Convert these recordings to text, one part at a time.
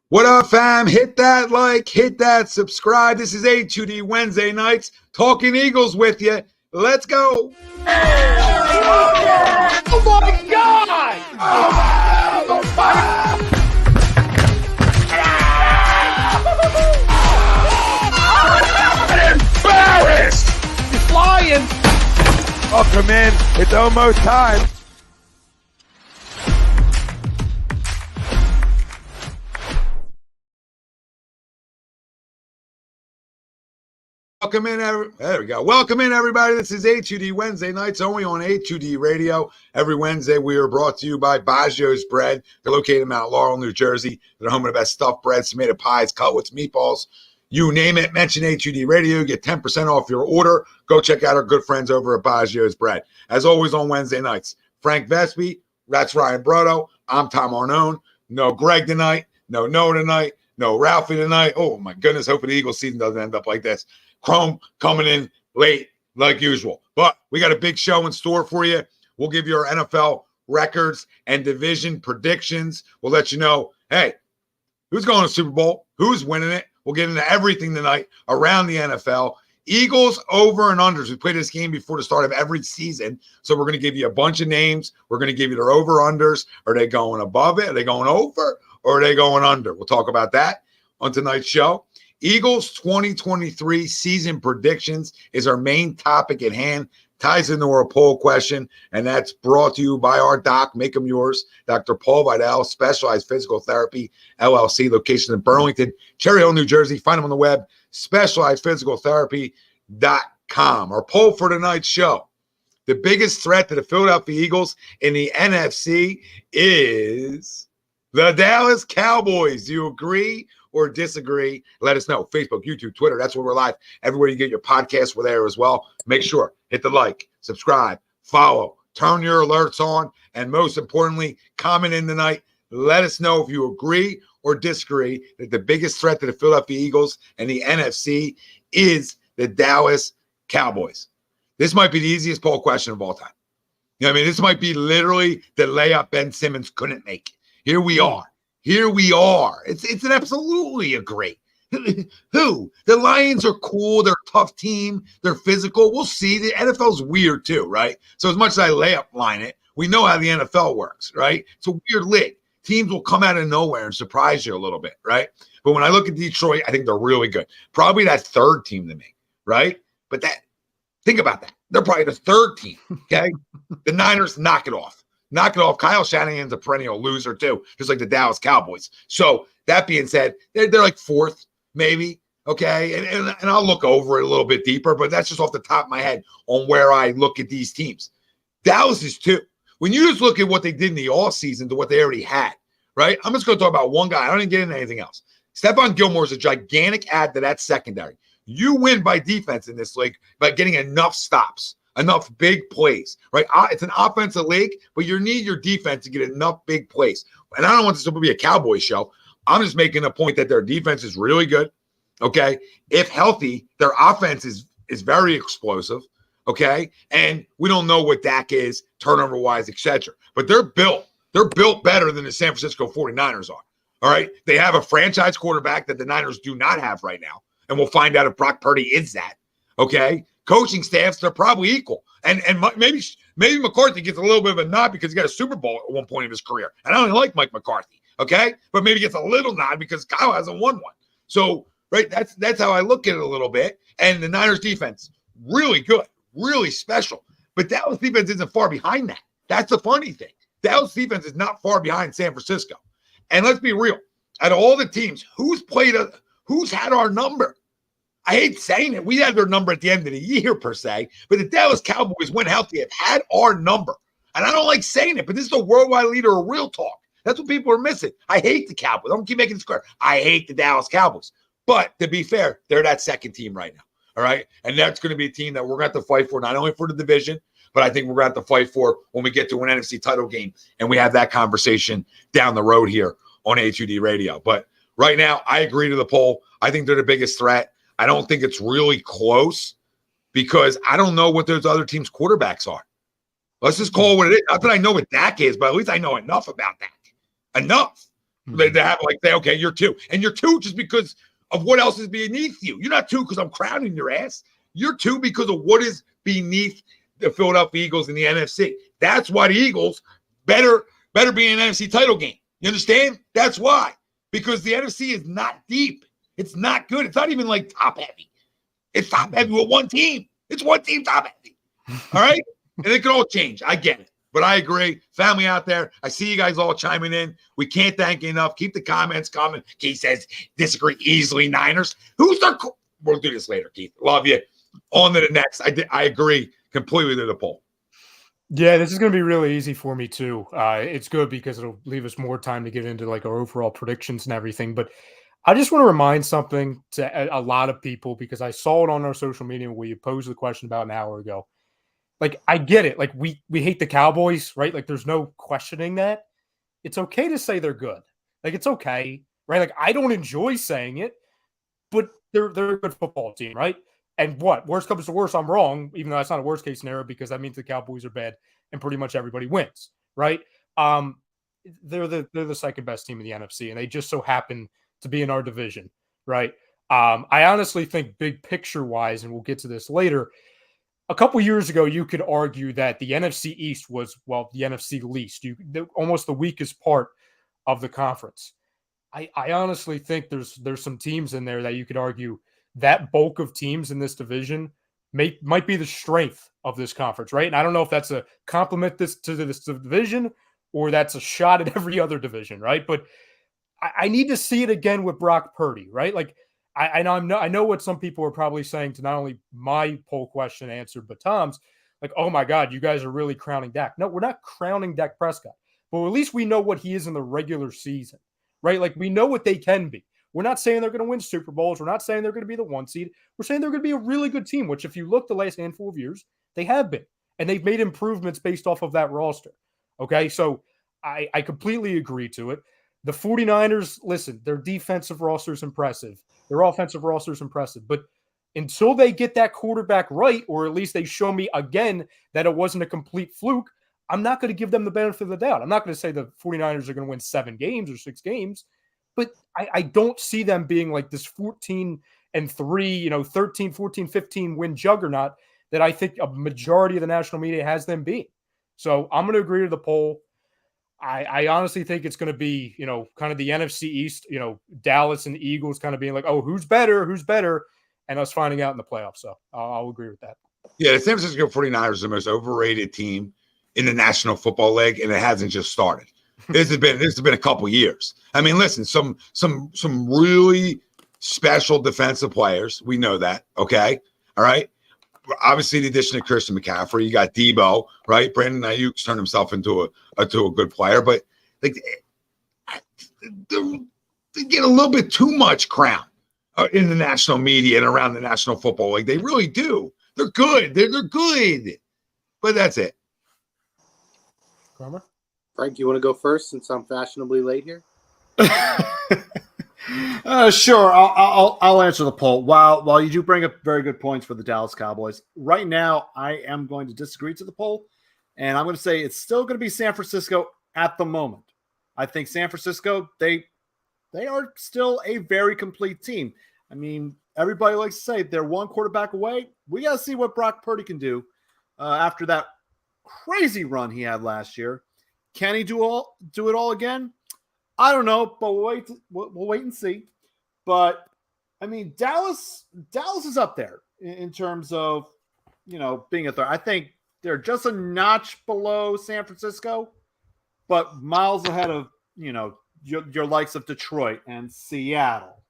What up, fam? Hit that like, hit that subscribe. This is A2D Wednesday nights, talking Eagles with you. Let's go. Oh my God! I'm embarrassed. He's flying. Welcome in. It's almost time. Welcome in, there we go. Welcome in, everybody. This is A2D Wednesday nights, only on A2D Radio. Every Wednesday, we are brought to you by Baggio's Bread. They're located in Mount Laurel, New Jersey. They're home of the best stuffed breads, tomato pies, cutlets, meatballs. You name it, mention A2D Radio, get 10% off your order. Go check out our good friends over at Baggio's Bread. As always on Wednesday nights, Frank Vespi, that's Ryan Brodo. I'm Tom Arnone. No Greg tonight. No Noah tonight. No Ralphie tonight. Oh, my goodness. Hoping the Eagles season doesn't end up like this. Chrome coming in late like usual. But we got a big show in store for you. We'll give you our NFL records and division predictions. We'll let you know, hey, who's going to Super Bowl? Who's winning it? We'll get into everything tonight around the NFL. Eagles over and unders. We play this game before the start of every season. So we're going to give you a bunch of names. We're going to give you their over-unders. Are they going above it? Are they going over? Or are they going under? We'll talk about that on tonight's show. Eagles 2023 season predictions is our main topic at hand. Ties into our poll question, and that's brought to you by our doc, make them yours, Dr. Paul Vidal, Specialized Physical Therapy, LLC, location in Burlington, Cherry Hill, New Jersey. Find them on the web, specializedphysicaltherapy.com. Our poll for tonight's show, the biggest threat to the Philadelphia Eagles in the NFC is the Dallas Cowboys. Do you agree or disagree? Let us know. Facebook, YouTube, Twitter. That's where we're live. Everywhere you get your podcasts, we're there as well. Make sure, hit the like, subscribe, follow, turn your alerts on, and most importantly, comment in tonight. Let us know if you agree or disagree that the biggest threat to the Philadelphia Eagles and the NFC is the Dallas Cowboys. This might be the easiest poll question of all time. You know what I mean? This might be literally the layup Ben Simmons couldn't make. Here we are. Here we are. It's an absolutely a great. Who? The Lions are cool. They're a tough team. They're physical. We'll see. The NFL's weird too, right? So as much as I layup line it, we know how the NFL works, right? It's a weird league. Teams will come out of nowhere and surprise you a little bit, right? But when I look at Detroit, I think they're really good. Probably that third team to me, right? But think about that. They're probably the third team, okay? The Niners, knock it off. Knock it off. Kyle Shanahan's a perennial loser too, just like the Dallas Cowboys. So that being said, they're like fourth, maybe. Okay. And I'll look over it a little bit deeper, but that's just off the top of my head on where I look at these teams. Dallas is two. When you just look at what they did in the offseason to what they already had, right? I'm just going to talk about one guy. I don't even get into anything else. Stephon Gilmore is a gigantic add to that secondary. You win by defense in this league by getting enough stops. Enough big plays, right? It's an offensive league, but you need your defense to get enough big plays. And I don't want this to be a Cowboy show. I'm just making a point that their defense is really good, okay? If healthy, their offense is very explosive, okay? And we don't know what Dak is, turnover-wise, etc. But they're built. They're built better than the San Francisco 49ers are, all right? They have a franchise quarterback that the Niners do not have right now, and we'll find out if Brock Purdy is that, okay? Coaching staffs, they're probably equal. And maybe McCarthy gets a little bit of a nod because he got a Super Bowl at one point of his career. And I don't like Mike McCarthy, okay? But maybe gets a little nod because Kyle hasn't won one. So, right, that's how I look at it a little bit. And the Niners defense, really good, really special. But Dallas defense isn't far behind that. That's the funny thing. Dallas defense is not far behind San Francisco. And let's be real. Out of all the teams, who's had our number? I hate saying it. We had their number at the end of the year, per se, but the Dallas Cowboys, when healthy, have had our number. And I don't like saying it, but this is a worldwide leader of real talk. That's what people are missing. I hate the Cowboys. I'm keep making it clear. I hate the Dallas Cowboys. But to be fair, they're that second team right now. All right. And that's going to be a team that we're going to have to fight for, not only for the division, but I think we're going to have to fight for when we get to an NFC title game and we have that conversation down the road here on A2D Radio. But right now, I agree to the poll. I think they're the biggest threat. I don't think it's really close because I don't know what those other teams' quarterbacks are. Let's just call it what it is. Not that I know what Dak is, but at least I know enough about Dak. Enough. They have like say, okay, you're 2. And you're 2 just because of what else is beneath you. You're not 2 because I'm crowning your ass. You're 2 because of what is beneath the Philadelphia Eagles in the NFC. That's why the Eagles better be in an NFC title game. You understand? That's why. Because the NFC is not deep. It's not good. It's not even like top heavy. It's top heavy with one team. It's one team top heavy. All right? And it can all change. I get it. But I agree. Family out there, I see you guys all chiming in. We can't thank you enough. Keep the comments coming. Keith says, disagree easily, Niners. We'll do this later, Keith. Love you. On to the next. I agree completely to the poll. Yeah, this is going to be really easy for me too. It's good because it'll leave us more time to get into like our overall predictions and everything. But I just want to remind something to a lot of people because I saw it on our social media where you posed the question about an hour ago. Like, I get it. Like, we hate the Cowboys, right? Like, there's no questioning that. It's okay to say they're good. Like, it's okay, right? Like, I don't enjoy saying it, but they're a good football team, right? And what? Worst comes to worst, I'm wrong, even though that's not a worst case scenario because that means the Cowboys are bad and pretty much everybody wins, right? They're the second best team in the NFC, and they just so happen to be in our division, right? I honestly think big picture-wise, and we'll get to this later, a couple years ago, you could argue that the NFC East was, well, the NFC least, almost the weakest part of the conference. I honestly think there's some teams in there that you could argue that bulk of teams in this division might be the strength of this conference, right? And I don't know if that's a compliment to this division or that's a shot at every other division, right? But I need to see it again with Brock Purdy, right? Like, I know what some people are probably saying to not only my poll question answered, but Tom's, like, oh my God, you guys are really crowning Dak. No, we're not crowning Dak Prescott, but at least we know what he is in the regular season, right? Like, we know what they can be. We're not saying they're going to win Super Bowls. We're not saying they're going to be the 1 seed. We're saying they're going to be a really good team, which if you look the last handful of years, they have been. And they've made improvements based off of that roster. Okay, so I completely agree to it. The 49ers, listen, their defensive roster is impressive. Their offensive roster is impressive. But until they get that quarterback right, or at least they show me again that it wasn't a complete fluke, I'm not going to give them the benefit of the doubt. I'm not going to say the 49ers are going to win 7 games or 6 games, but I don't see them being like this 14-3, 13, 14, 15 win juggernaut that I think a majority of the national media has them being. So I'm going to agree to the poll. I honestly think it's going to be, kind of the NFC East, Dallas and the Eagles kind of being like, oh, who's better, and us finding out in the playoffs. So I'll agree with that. Yeah, the San Francisco 49ers are the most overrated team in the National Football League, and it hasn't just started. This has been a couple years. I mean, listen, some really special defensive players. We know that, okay? All right? Obviously, the addition of Christian McCaffrey, you got Debo, right? Brandon Ayuk's turned himself into a good player, but like they get a little bit too much crown in the national media and around the National Football League. They really do. They're good. They're good, but that's it. Kramer? Frank, you want to go first since I'm fashionably late here? Sure. I'll answer the poll. While you do bring up very good points for the Dallas Cowboys, right now I am going to disagree to the poll, and I'm going to say it's still going to be San Francisco at the moment. I think San Francisco, they are still a very complete team. I mean, everybody likes to say they're one quarterback away. We got to see what Brock Purdy can do after that crazy run he had last year. Can he do it all again? I don't know, but we'll wait and see. But I mean, Dallas is up there in terms of being a third. I think they're just a notch below San Francisco, but miles ahead of your likes of Detroit and Seattle.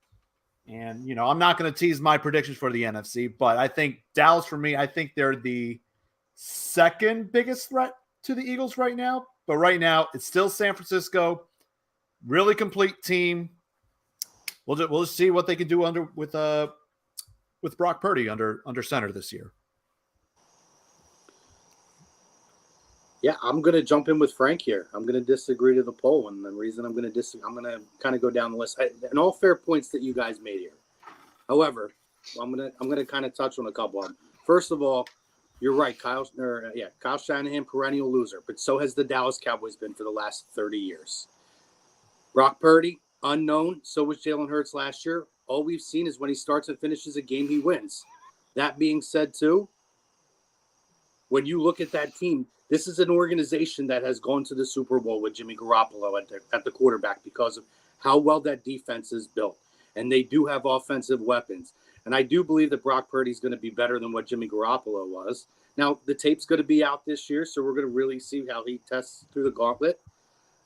And I'm not going to tease my predictions for the NFC, but I think Dallas, for me, I think they're the second biggest threat to the Eagles right now. But right now, it's still San Francisco. Really complete team. We'll just see what they can do with Brock Purdy under center this year. Yeah, I'm going to jump in with Frank here. I'm going to disagree to the poll, and the reason I'm going to disagree, I'm going to kind of go down the list. And all fair points that you guys made here. However, I'm going to kind of touch on a couple of them. First of all, you're right, Kyle Shanahan, perennial loser, but so has the Dallas Cowboys been for the last 30 years. Brock Purdy, unknown. So was Jalen Hurts last year. All we've seen is when he starts and finishes a game, he wins. That being said, too, when you look at that team, this is an organization that has gone to the Super Bowl with Jimmy Garoppolo at the quarterback because of how well that defense is built. And they do have offensive weapons. And I do believe that Brock Purdy is going to be better than what Jimmy Garoppolo was. Now, the tape's going to be out this year, so we're going to really see how he tests through the gauntlet.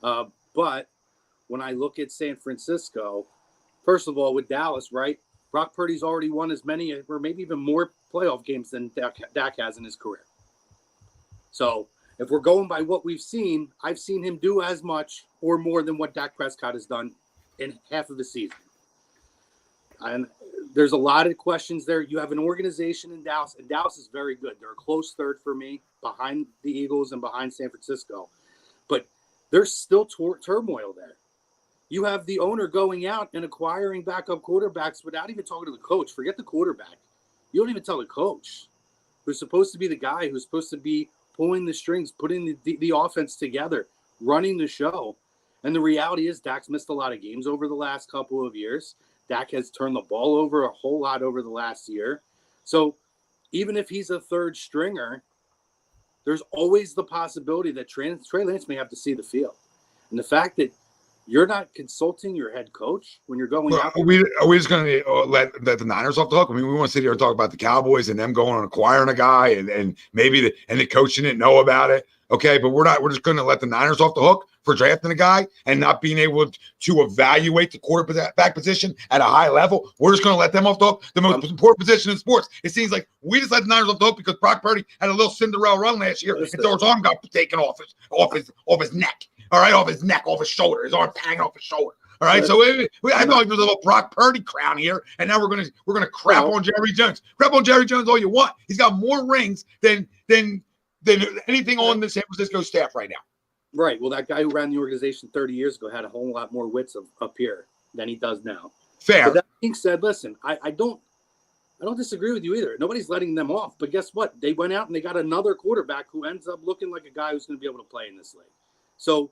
But when I look at San Francisco, first of all, with Dallas, right, Brock Purdy's already won as many or maybe even more playoff games than Dak has in his career. So if we're going by what we've seen, I've seen him do as much or more than what Dak Prescott has done in half of the season. And there's a lot of questions there. You have an organization in Dallas, and Dallas is very good. They're a close third for me, behind the Eagles and behind San Francisco. But there's still turmoil there. You have the owner going out and acquiring backup quarterbacks without even talking to the coach. Forget the quarterback. You don't even tell the coach, who's supposed to be the guy who's supposed to be pulling the strings, putting the offense together, running the show. And the reality is Dak's missed a lot of games over the last couple of years. Dak has turned the ball over a whole lot over the last year. So even if he's a third stringer, there's always the possibility that Trey Lance may have to see the field. And the fact that you're not consulting your head coach when you're going out. Are we just going to let the Niners off the hook? I mean, we want to sit here and talk about the Cowboys and them going and acquiring a guy and maybe the coach didn't know about it. Okay, but we're just going to let the Niners off the hook for drafting a guy and not being able to evaluate the quarterback position at a high level. We're just going to let them off the hook. The most important position in sports. It seems like we just let the Niners off the hook because Brock Purdy had a little Cinderella run last year, and so his arm got taken off his neck. All right, off his neck, off his shoulder. His arm's hanging off his shoulder. All right, so I know there's a little Brock Purdy crown here, and now we're gonna crap on Jerry Jones. Crap on Jerry Jones all you want. He's got more rings than anything on the San Francisco staff right now. Right. Well, that guy who ran the organization 30 years ago had a whole lot more wits up here than he does now. Fair. But that being said, listen, I don't disagree with you either. Nobody's letting them off. But guess what? They went out and they got another quarterback who ends up looking like a guy who's going to be able to play in this league. So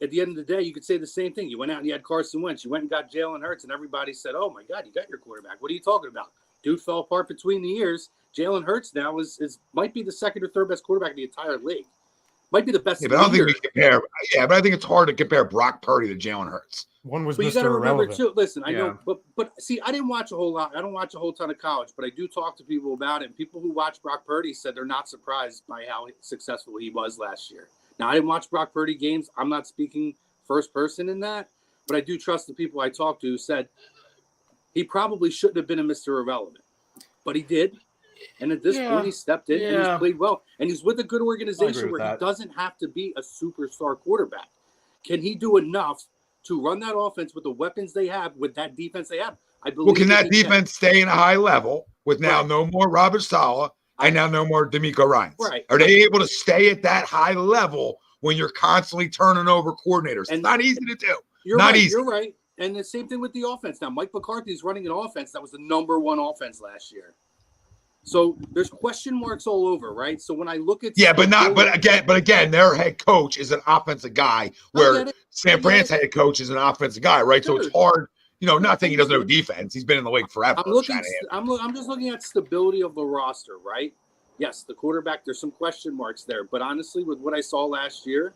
at the end of the day, you could say the same thing. You went out and you had Carson Wentz. You went and got Jalen Hurts, and everybody said, oh, my God, you got your quarterback. What are you talking about? Dude fell apart between the years. Jalen Hurts now might be the second or third best quarterback in the entire league. Might be the best. Yeah, but I don't think we compare. Yeah, but I think it's hard to compare Brock Purdy to Jalen Hurts. One was but you Mr. got to remember Irrelevant. too. Listen, I know, but see, I didn't watch a whole lot. I don't watch a whole ton of college, but I do talk to people about it. And people who watch Brock Purdy said they're not surprised by how successful he was last year. Now, I didn't watch Brock Purdy games. I'm not speaking first person in that, but I do trust the people I talked to who said he probably shouldn't have been a Mr. Irrelevant, but he did. And at this point, he stepped in and he's played well. And he's with a good organization where he doesn't have to be a superstar quarterback. Can he do enough to run that offense with the weapons they have, with that defense they have? I believe. Well, can that defense stay in a high level with now no more Robert Saleh and now no more D'Amico Ryans? Right. Are they able to stay at that high level when you're constantly turning over coordinators? It's not easy to do. Not easy. You're right. And the same thing with the offense. Now, Mike McCarthy's running an offense that was the #1 offense last year. So there's question marks all over, right? So when I look at but again, their head coach is an offensive guy, where San Fran's head coach is an offensive guy, right? So it's hard, not saying he doesn't know defense. He's been in the league forever. I'm just looking at stability of the roster, right? Yes, the quarterback, there's some question marks there, but honestly, with what I saw last year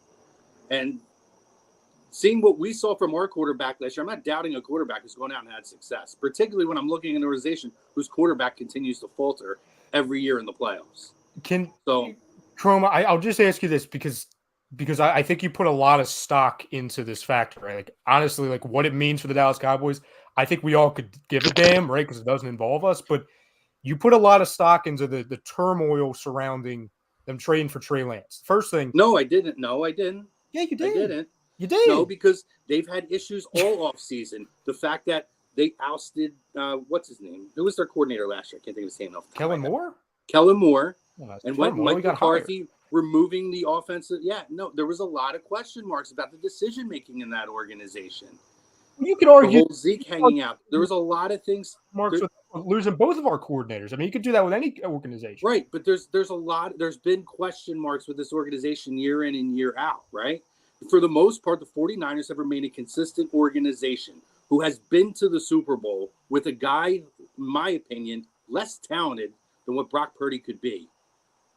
and seeing what we saw from our quarterback last year, I'm not doubting a quarterback who's gone out and had success, particularly when I'm looking at an organization whose quarterback continues to falter every year in the playoffs. Chroma, I'll just ask you this because I think you put a lot of stock into this factor, right? Like, honestly, like what it means for the Dallas Cowboys, I think we all could give a damn, right? Because it doesn't involve us, but you put a lot of stock into the turmoil surrounding them trading for Trey Lance. First thing. No, I didn't. Yeah, you did. I didn't. You did? No, because they've had issues all off season. The fact that they ousted what's his name? Who was their coordinator last year? I can't think of his name off the top Kellen Moore? Kellen Moore. Well, and when Mike McCarthy removing the offensive. Yeah, no, there was a lot of question marks about the decision making in that organization. You could argue the whole Zeke hanging out. There was a lot of things. Marks with losing both of our coordinators. I mean, you could do that with any organization. Right, but there's been question marks with this organization year in and year out, right? for the most part, the 49ers have remained a consistent organization who has been to the Super Bowl with a guy, in my opinion, less talented than what Brock Purdy could be.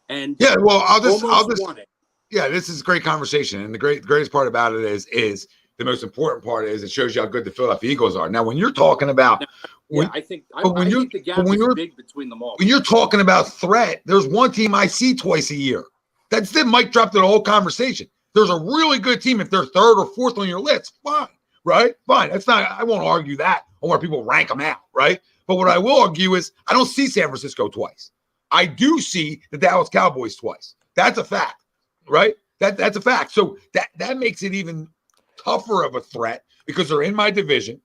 And yeah, well, I'll just won it. Yeah, this is a great conversation. And the greatest part about it is the most important part is it shows you how good the Philadelphia Eagles are. Now, when you're talking about I think the gap is big between them all. When you're talking about threat, there's one team I see twice a year. That's it. Mike dropped the whole conversation. There's a really good team. If they're third or fourth on your list, fine, right? Fine. That's not, I won't argue that. I want people rank them out, right? But what I will argue is I don't see San Francisco twice. I do see the Dallas Cowboys twice. That's a fact, right? That's a fact. So that makes it even tougher of a threat because they're in my division,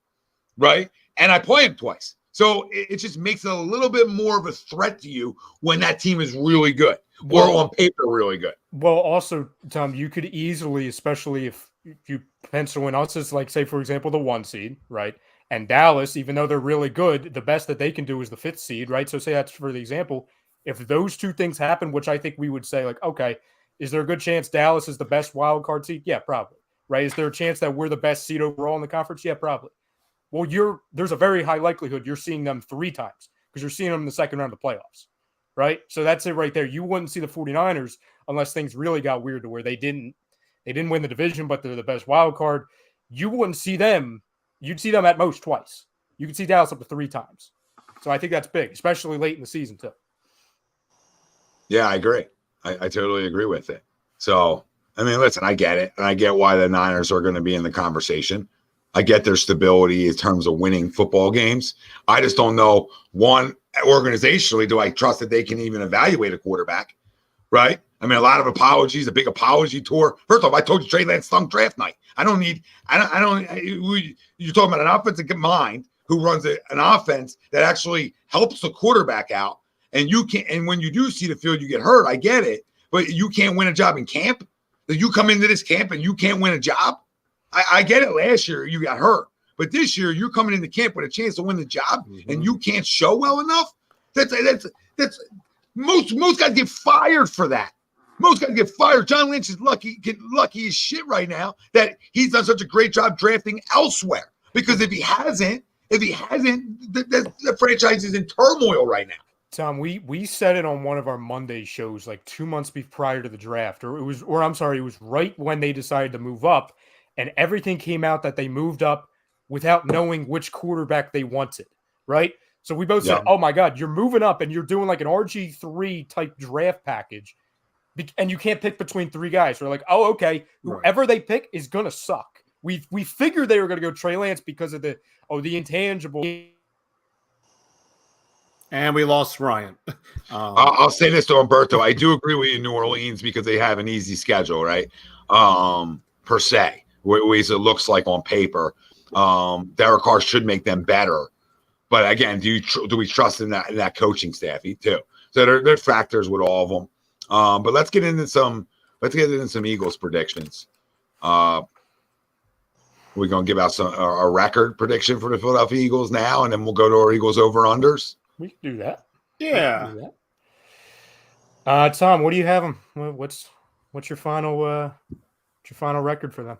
right? And I play them twice. So it just makes it a little bit more of a threat to you when that team is really good or on paper really good. Well, also, Tom, you could easily, especially if you pencil in us as, like, say, for example, the 1 seed, right? And Dallas, even though they're really good, the best that they can do is the 5th seed, right? So say that's for the example. If those two things happen, which I think we would say, like, okay, is there a good chance Dallas is the best wild card seed? Yeah, probably. Right? Is there a chance that we're the best seed overall in the conference? Yeah, probably. Well, there's a very high likelihood you're seeing them 3 times because you're seeing them in the second round of the playoffs, right? So that's it right there. You wouldn't see the 49ers unless things really got weird to where they didn't win the division, but they're the best wild card. You wouldn't see them. You'd see them at most twice. You could see Dallas up to 3 times. So I think that's big, especially late in the season too. Yeah, I agree. I totally agree with it. So, I mean, listen, I get it. And I get why the Niners are going to be in the conversation. I get their stability in terms of winning football games. I just don't know, one, organizationally, do I trust that they can even evaluate a quarterback, right? I mean, a lot of apologies, a big apology tour. First off, I told you Trey Lance stunk draft night. You're talking about an offensive mind who runs an offense that actually helps the quarterback out. And you can't, and when you do see the field, you get hurt. I get it, but you can't win a job in camp. You come into this camp and you can't win a job. I get it. Last year you got hurt, but this year you're coming into camp with a chance to win the job, and you can't show well enough. That's most guys get fired for that. Most guys get fired. John Lynch is lucky as shit right now that he's done such a great job drafting elsewhere. Because if he hasn't, the franchise is in turmoil right now. Tom, we said it on one of our Monday shows like 2 months prior to the draft, it was right when they decided to move up, and everything came out that they moved up without knowing which quarterback they wanted, right? So we both said, oh my God, you're moving up and you're doing like an RG3 type draft package, and you can't pick between 3 guys. We're like, oh, okay, whoever they pick is going to suck. We figured they were going to go Trey Lance because of the intangible. And we lost Ryan. I'll say this to Umberto. I do agree with you, New Orleans, because they have an easy schedule, right? Per se, at least it looks like on paper. Derek Carr should make them better. But again, do we trust in that coaching staff too? So there are factors with all of them. But let's get into some Eagles predictions. We're gonna give out a record prediction for the Philadelphia Eagles now, and then we'll go to our Eagles over-unders. We can do that. Yeah. Tom, what do you have them? What's your final record for them?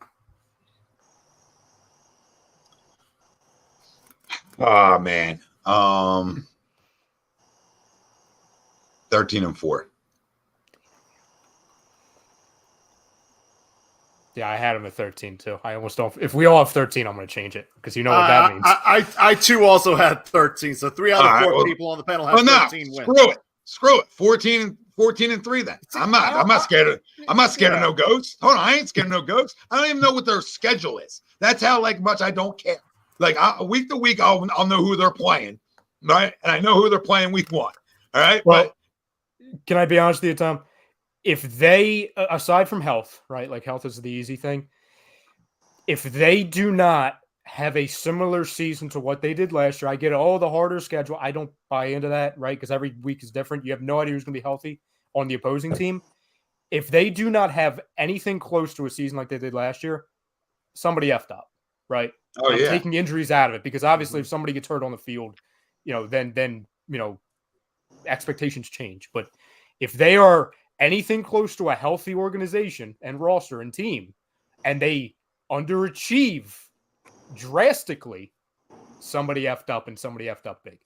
Oh man. 13-4. Yeah, I had him at 13 too. I almost don't. If we all have 13, I'm going to change it because you know what that means. I too also had 13. So 3 out of 4 people on the panel have 13 wins. Screw it. 14 and 3 then. I'm not scared of no ghosts. Hold on, I ain't scared of no ghosts. I don't even know what their schedule is. That's how much I don't care. Week to week, I'll know who they're playing, right? And I know who they're playing week 1. All right. Well, can I be honest with you, Tom? If they, aside from health, right? Like health is the easy thing. If they do not have a similar season to what they did last year, I get the harder schedule. I don't buy into that, right? Because every week is different. You have no idea who's going to be healthy on the opposing team. If they do not have anything close to a season like they did last year, somebody effed up, right? I'm taking injuries out of it because obviously if somebody gets hurt on the field, then expectations change. But if they are anything close to a healthy organization and roster and team, and they underachieve drastically, somebody effed up and somebody effed up big.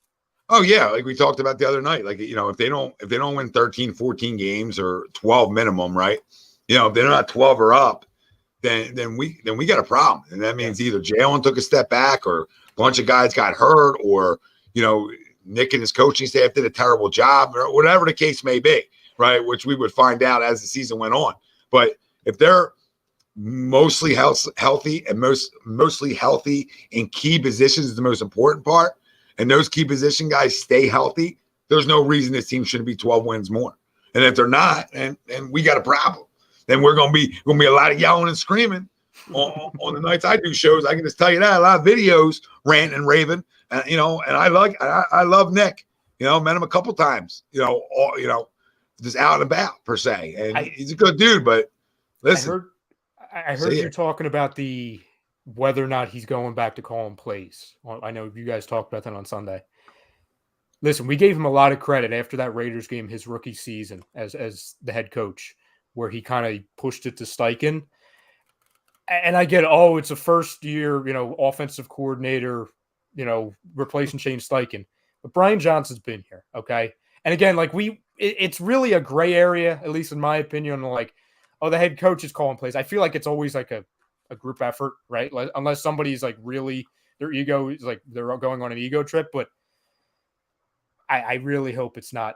Oh yeah, like we talked about the other night. Like, you know, if they don't win 13, 14 games or 12 minimum, right? You know, if they're not 12 or up, then we got a problem. And that means either Jalen took a step back or a bunch of guys got hurt, or, you know, Nick and his coaching staff did a terrible job, or whatever the case may be, right? Which we would find out as the season went on. But if they're mostly healthy and mostly healthy in key positions is the most important part, and those key position guys stay healthy, there's no reason this team shouldn't be 12 wins more. And if they're not, and we got a problem, then we're gonna be a lot of yelling and screaming on the nights I do shows. I can just tell you that, a lot of videos ranting and raving, you know. And I love Nick. You know, met him a couple times. You know, just out and about per se, and he's a good dude. But listen, I heard you talking about the whether or not he's going back to calling plays. I know you guys talked about that on Sunday. Listen, we gave him a lot of credit after that Raiders game, his rookie season as the head coach, where he kind of pushed it to Steichen. And I get, it's a first year, you know, offensive coordinator, you know, replacing Shane Steichen. But Brian Johnson's been here, okay? And again, like it's really a gray area, at least in my opinion, like, the head coach is calling plays. I feel like it's always like a group effort, right? Like, unless somebody's like really, their ego is like they're going on an ego trip. But I really hope it's not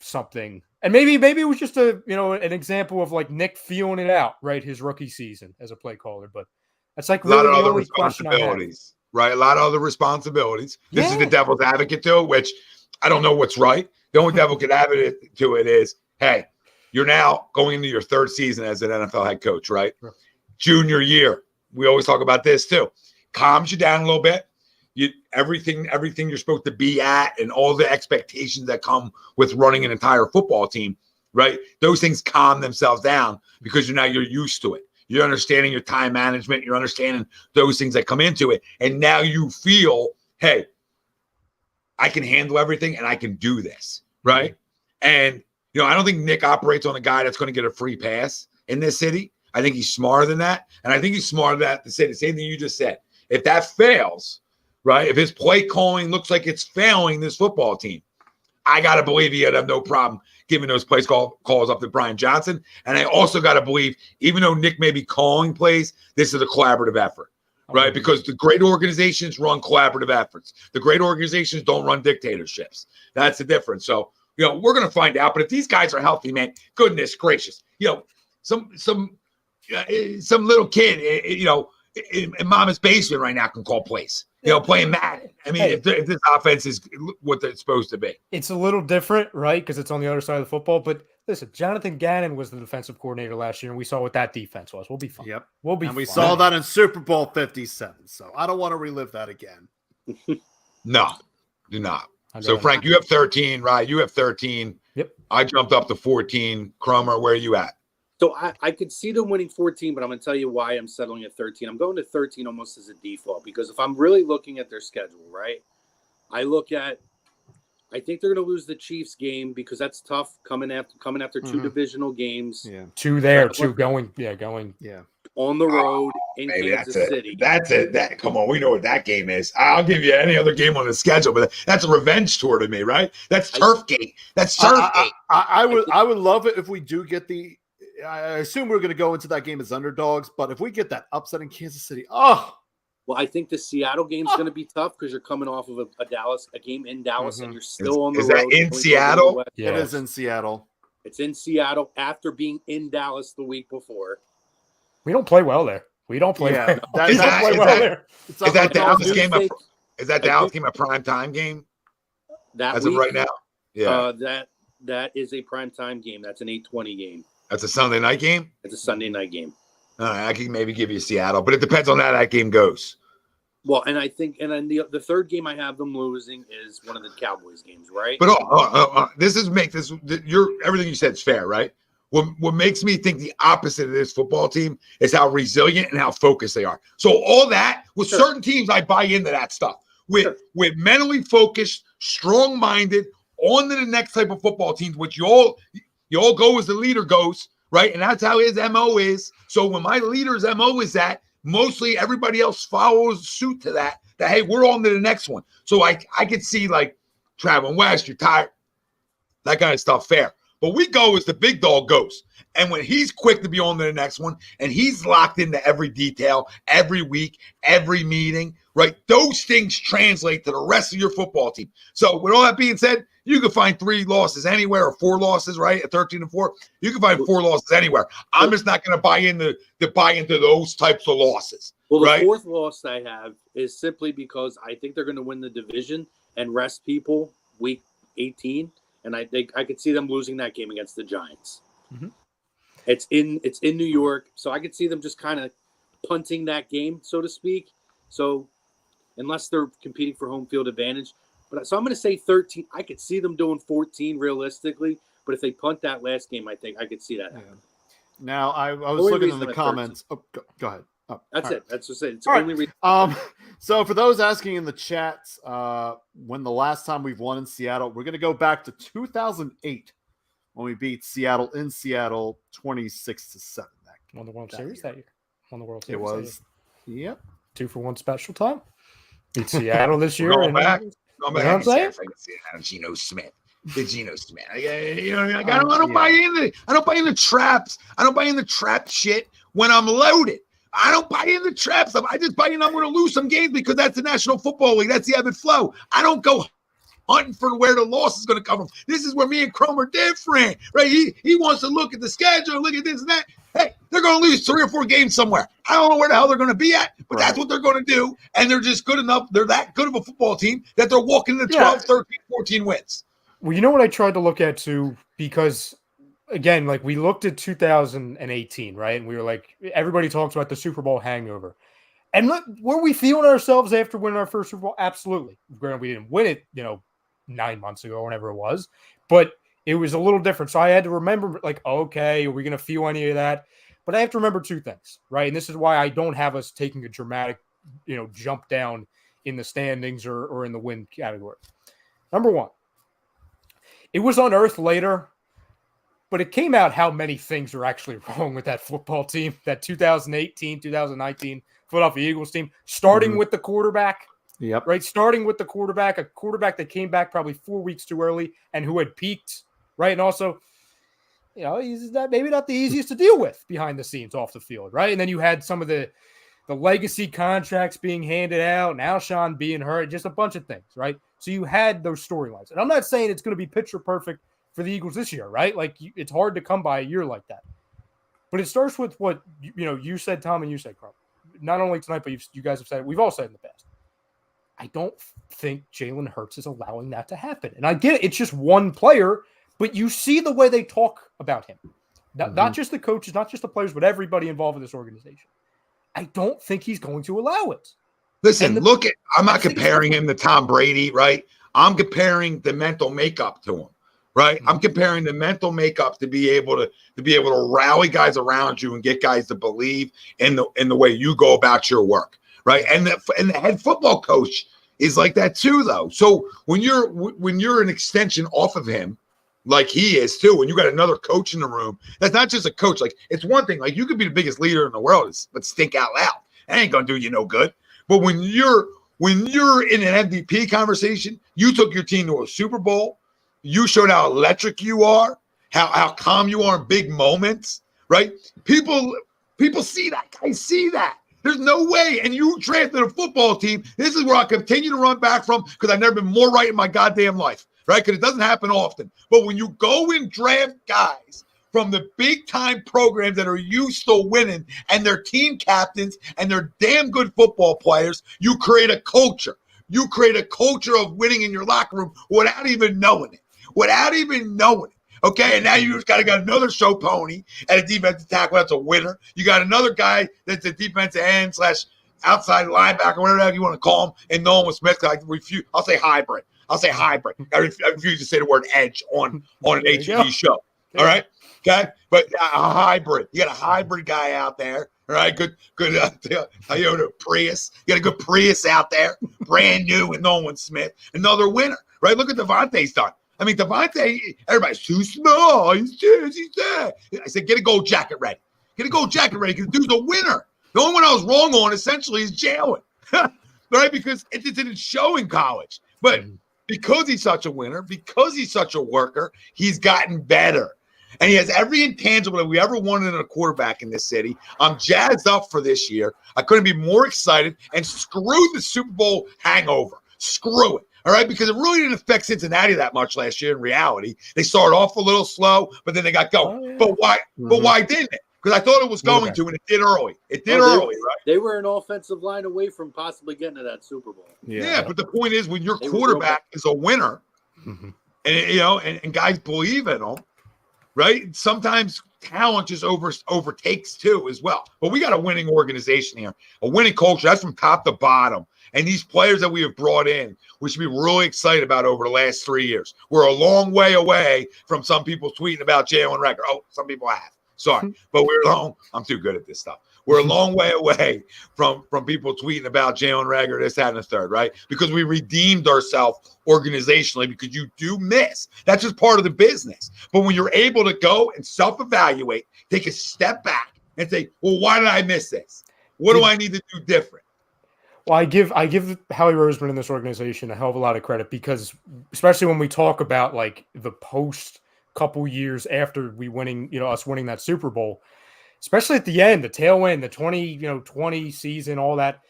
something. And maybe it was just an example of like Nick feeling it out, right? His rookie season as a play caller. But that's like really the only question I have. Right? A lot of other responsibilities. This is the devil's advocate to it, which I don't know what's right. The only devil's advocate to it is, hey, you're now going into your third season as an NFL head coach, right? Sure. Junior year. We always talk about this too. Calms you down a little bit. Everything you're supposed to be at and all the expectations that come with running an entire football team, right? Those things calm themselves down because you're used to it. You're understanding your time management. You're understanding those things that come into it. And now you feel, hey, I can handle everything and I can do this, right? And, you know, I don't think Nick operates on a guy that's going to get a free pass in this city. I think he's smarter than that. And I think he's smarter than that to say the same thing you just said. If that fails, right, if his play calling looks like it's failing this football team, I got to believe he'd have no problem giving those plays calls up to Brian Johnson. And I also got to believe, even though Nick may be calling plays, this is a collaborative effort, right? Because the great organizations run collaborative efforts. The great organizations don't run dictatorships. That's the difference. So, you know, we're going to find out. But if these guys are healthy, man, goodness gracious, you know, some little kid, you know, in mama's basement right now can call plays, you know, playing Madden. I mean, if this offense is what it's supposed to be. It's a little different, right? Because it's on the other side of the football. But listen, Jonathan Gannon was the defensive coordinator last year, and we saw what that defense was. We'll be fine. Yep. We'll be fine. We fine. saw that in Super Bowl 57. So I don't want to relive that again. No, do not. So, Frank, you have 13, right? You have 13. Yep. I jumped up to 14. Cromer, where are you at? So I could see them winning 14, but I'm going to tell you why I'm settling at 13. I'm going to 13 almost as a default because if I'm really looking at their schedule, right, I think they're going to lose the Chiefs game because that's tough coming after two divisional games. Yeah. Two going on the road in Kansas City. That's it. Come on, we know what that game is. I'll give you any other game on the schedule, but that's a revenge tour to me, right? That's Turfgate. That's Turfgate. I would love it if we do get the. I assume we're going to go into that game as underdogs, but if we get that upset in Kansas City, well, I think the Seattle game's going to be tough because you're coming off of a game in Dallas, and you're still on the road. Is that in Seattle? Yeah. It is in Seattle. It's in Seattle after being in Dallas the week before. We don't play well there. We don't play well. Is that Dallas game a prime time game? As of right now? Yeah. That is a prime time game. That's an 8:20 game. That's a Sunday night game? It's a Sunday night game. All right, I can maybe give you Seattle, but it depends on how that game goes. Well, and I think, and then the third game I have them losing is one of the Cowboys games, right? But everything you said is fair, right? What makes me think the opposite of this football team is how resilient and how focused they are. So all that with certain teams, I buy into that stuff. With mentally focused, strong-minded, on to the next type of football teams, which you all go as the leader goes, right? And that's how his MO is. So when my leader's MO is that, mostly everybody else follows suit to that, hey, we're on to the next one. So I could see like traveling west, you're tired, that kind of stuff, fair. But we go as the big dog goes. And when he's quick to be on to the next one, and he's locked into every detail, every week, every meeting, right? Those things translate to the rest of your football team. So with all that being said, you can find 3 losses anywhere or 4 losses, right? At 13-4, you can find 4 losses anywhere. I'm just not going to buy into those types of losses. Well, the right? 4th loss I have is simply because I think they're going to win the division and rest people week 18. And I think I could see them losing that game against the Giants. Mm-hmm. It's in New York, so I could see them just kind of punting that game, so to speak. So unless they're competing for home field advantage, so I'm going to say 13. I could see them doing 14 realistically, but if they punt that last game, I think I could see that happen. Now I was looking in the comments. Oh, go ahead. Oh, that's it. Right. That's just it. It's all only right. So for those asking in the chats, when the last time we've won in Seattle, we're going to go back to 2008 when we beat Seattle in Seattle 26-7. Won the World Series that year. Won the World Series. It was. Yep. 2-for-1 special time. Beat Seattle this year. Going back. You know what I'm saying? Geno Smith. The Geno Smith. I don't buy into traps. I don't buy into trap shit when I'm loaded. I don't buy into traps. I just buy in I'm going to lose some games because that's the National Football League. That's the ebb and flow. I don't go hunting for where the loss is going to come from. This is where me and Chrome are different, right? He wants to look at the schedule, look at this and that. Hey, they're going to lose 3 or 4 games somewhere. I don't know where the hell they're going to be at, but that's what they're going to do. And they're just good enough. They're that good of a football team that they're walking into 12, 13, 14 wins. Well, you know what I tried to look at too, because again, like we looked at 2018, right? And we were like, everybody talks about the Super Bowl hangover. And look, were we feeling ourselves after winning our first Super Bowl? Absolutely. Granted, we didn't win it, 9 months ago or whenever it was, but it was a little different. So I had to remember, like, okay, are we going to feel any of that? But I have to remember 2 things, right? And this is why I don't have us taking a dramatic, jump down in the standings or in the win category. Number 1, it was unearthed later, but it came out how many things are actually wrong with that football team, that 2018, 2019 Philadelphia Eagles team, starting with the quarterback. Yep. Right. Starting with the quarterback, a quarterback that came back probably 4 weeks too early and who had peaked. Right. And also, he's maybe not the easiest to deal with behind the scenes off the field. Right. And then you had some of the legacy contracts being handed out, and Alshon being hurt, just a bunch of things. Right. So you had those storylines. And I'm not saying it's going to be picture perfect for the Eagles this year. Right. Like it's hard to come by a year like that. But it starts with what, you said, Tom, and you said, Carl. Not only tonight, but you guys have said it. We've all said it in the past. I don't think Jalen Hurts is allowing that to happen. And I get it. It's just one player, but you see the way they talk about him. Not just the coaches, not just the players, but everybody involved in this organization. I don't think he's going to allow it. Listen, I'm not comparing him to Tom Brady, right? I'm comparing the mental makeup to him, right? I'm comparing the mental makeup to be able to rally guys around you and get guys to believe in the way you go about your work. Right. And the head football coach is like that too, though. So when you're an extension off of him, like he is too, and you got another coach in the room, that's not just a coach. Like it's one thing, like you could be the biggest leader in the world, but stink out loud. That ain't gonna do you no good. But when you're in an MVP conversation, you took your team to a Super Bowl, you showed how electric you are, how calm you are in big moments, right? People see that. Guys see that. There's no way. And you drafted a football team. This is where I continue to run back from because I've never been more right in my goddamn life, right? Because it doesn't happen often. But when you go and draft guys from the big-time programs that are used to winning and they're team captains and they're damn good football players, you create a culture. You create a culture of winning in your locker room without even knowing it. Okay, and now you just got another show pony at a defensive tackle. That's a winner. You got another guy that's a defensive end / outside linebacker, whatever you want to call him, and Nolan Smith. I'll say hybrid. I refuse to say the word edge on an A2D show. All right, okay, but a hybrid. You got a hybrid guy out there. All right, good. Prius. You got a good Prius out there, brand new with Nolan Smith. Another winner, right? Look at DeVonta's done. I mean, DeVonta, everybody's too small. He's this, he's that. I said, get a gold jacket ready. Get a gold jacket ready because the dude's a winner. The only one I was wrong on essentially is Jalen, right? Because it didn't show in college. But because he's such a winner, because he's such a worker, he's gotten better. And he has every intangible that we ever wanted in a quarterback in this city. I'm jazzed up for this year. I couldn't be more excited. And screw the Super Bowl hangover. Screw it. All right, because it really didn't affect Cincinnati that much last year in reality. They started off a little slow, but then they got going. Oh, yeah. But why? But why didn't it? Because I thought it was going to, and it did early. It did early, right? They were an offensive line away from possibly getting to that Super Bowl. Yeah, but the point is, when your quarterback is a winner, and you know, and guys believe in him, right? Sometimes talent just overtakes too as well. But we got a winning organization here, a winning culture. That's from top to bottom. And these players that we have brought in, we should be really excited about over the last 3 years. We're a long way away from some people tweeting about Jalen Hurts. Oh, some people have. Sorry, but we're long. I'm too good at this stuff. We're a long way away from people tweeting about Jalen Hurts, this, that, and the third, right? Because we redeemed ourselves organizationally because you do miss. That's just part of the business. But when you're able to go and self-evaluate, take a step back and say, well, why did I miss this? What do I need to do different? Well, I give Howie Roseman in this organization a hell of a lot of credit because especially when we talk about like the post couple years after us winning that Super Bowl, especially at the end, the tail end, the 20 season, all that,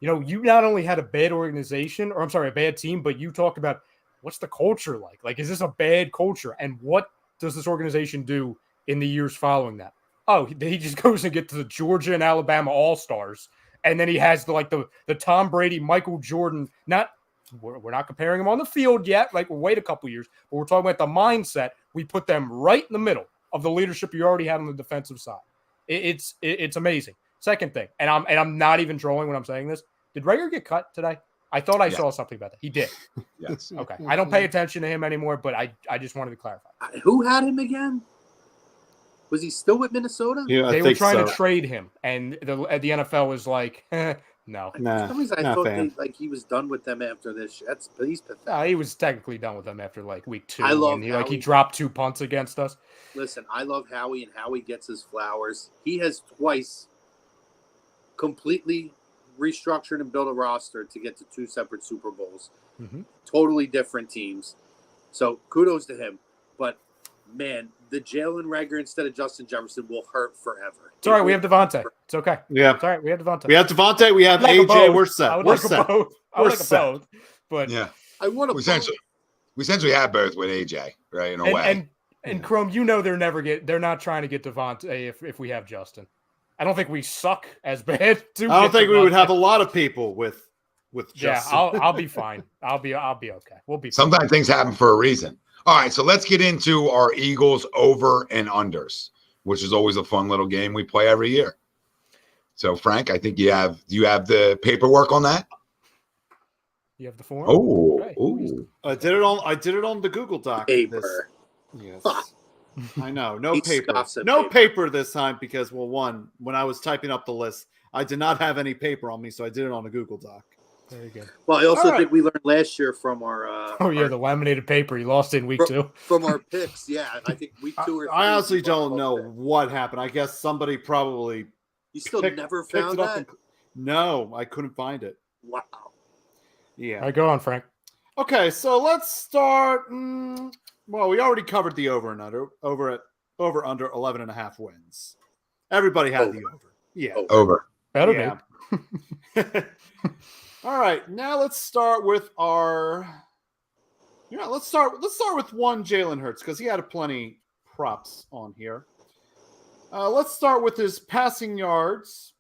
you not only had a bad organization, or I'm sorry, a bad team, but you talk about what's the culture like? Like, is this a bad culture? And what does this organization do in the years following that? Oh, he just goes and gets the Georgia and Alabama All-Stars. And then he has the Tom Brady, Michael Jordan, we're not comparing them on the field yet. Like, we'll wait a couple years, but we're talking about the mindset. We put them right in the middle of the leadership you already had on the defensive side. It's amazing. Second thing, and I'm not even trolling when I'm saying this. Did Rager get cut today? I thought I saw something about that. He did. Yes. Okay. I don't pay attention to him anymore, but I just wanted to clarify. Who had him again? Was he still with Minnesota? Yeah, they were trying to trade him, and the NFL was like, no. For some reason, I thought he was done with them after this. He's pathetic. No, he was technically done with them after like week 2. He dropped 2 punts against us. Listen, I love Howie, and Howie gets his flowers. He has twice completely restructured and built a roster to get to 2 separate Super Bowls. Totally different teams. So kudos to him. But man, the Jalen Reagor instead of Justin Jefferson will hurt forever. It's all right. We have DeVonta. It's okay. Yeah. It's all right. We have DeVonta. We have DeVonta. We have AJ. We're set. I would We're like set. both. I would like both. But yeah, I want to. We essentially have both with AJ, right? In a way. And Chrome, they're not trying to get DeVonta if we have Justin. I don't think we suck as bad. I don't think we would have a lot of people with Justin. Yeah, I'll be fine. I'll be okay. We'll be fine. Sometimes things happen for a reason. All right, so let's get into our Eagles over and unders, which is always a fun little game we play every year. So, Frank, I think do you have the paperwork on that? You have the form? Oh, okay. I did it on the Google Doc. Paper. Yes. I know. No paper. No paper this time because, well, one, when I was typing up the list, I did not have any paper on me, so I did it on a Google Doc. Very good. Well, I also think we learned last year from our the laminated paper. You lost it in week 2. From our picks, yeah. I think week 2 or 3. I honestly don't know what happened. I guess somebody probably You still never found that? No, I couldn't find it. Wow. Yeah. All right, go on, Frank. Okay, so let's start. Well, we already covered the over and under under 11.5 wins. Everybody had the over. Yeah. Over. Better be. All right, now let's start with our. Let's start with one Jalen Hurts because he had plenty props on here. Let's start with his passing yards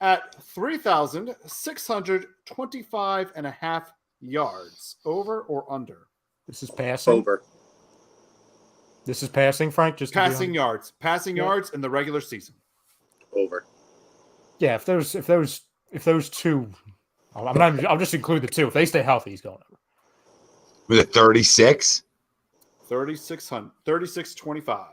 at 3,625.5 yards. Over or under? This is passing. Over. This is passing, Frank. Just passing yards. Passing yards in the regular season. Over. Yeah, if those two. I'll just include the 2. If they stay healthy, he's going over. Was it 36? 3625.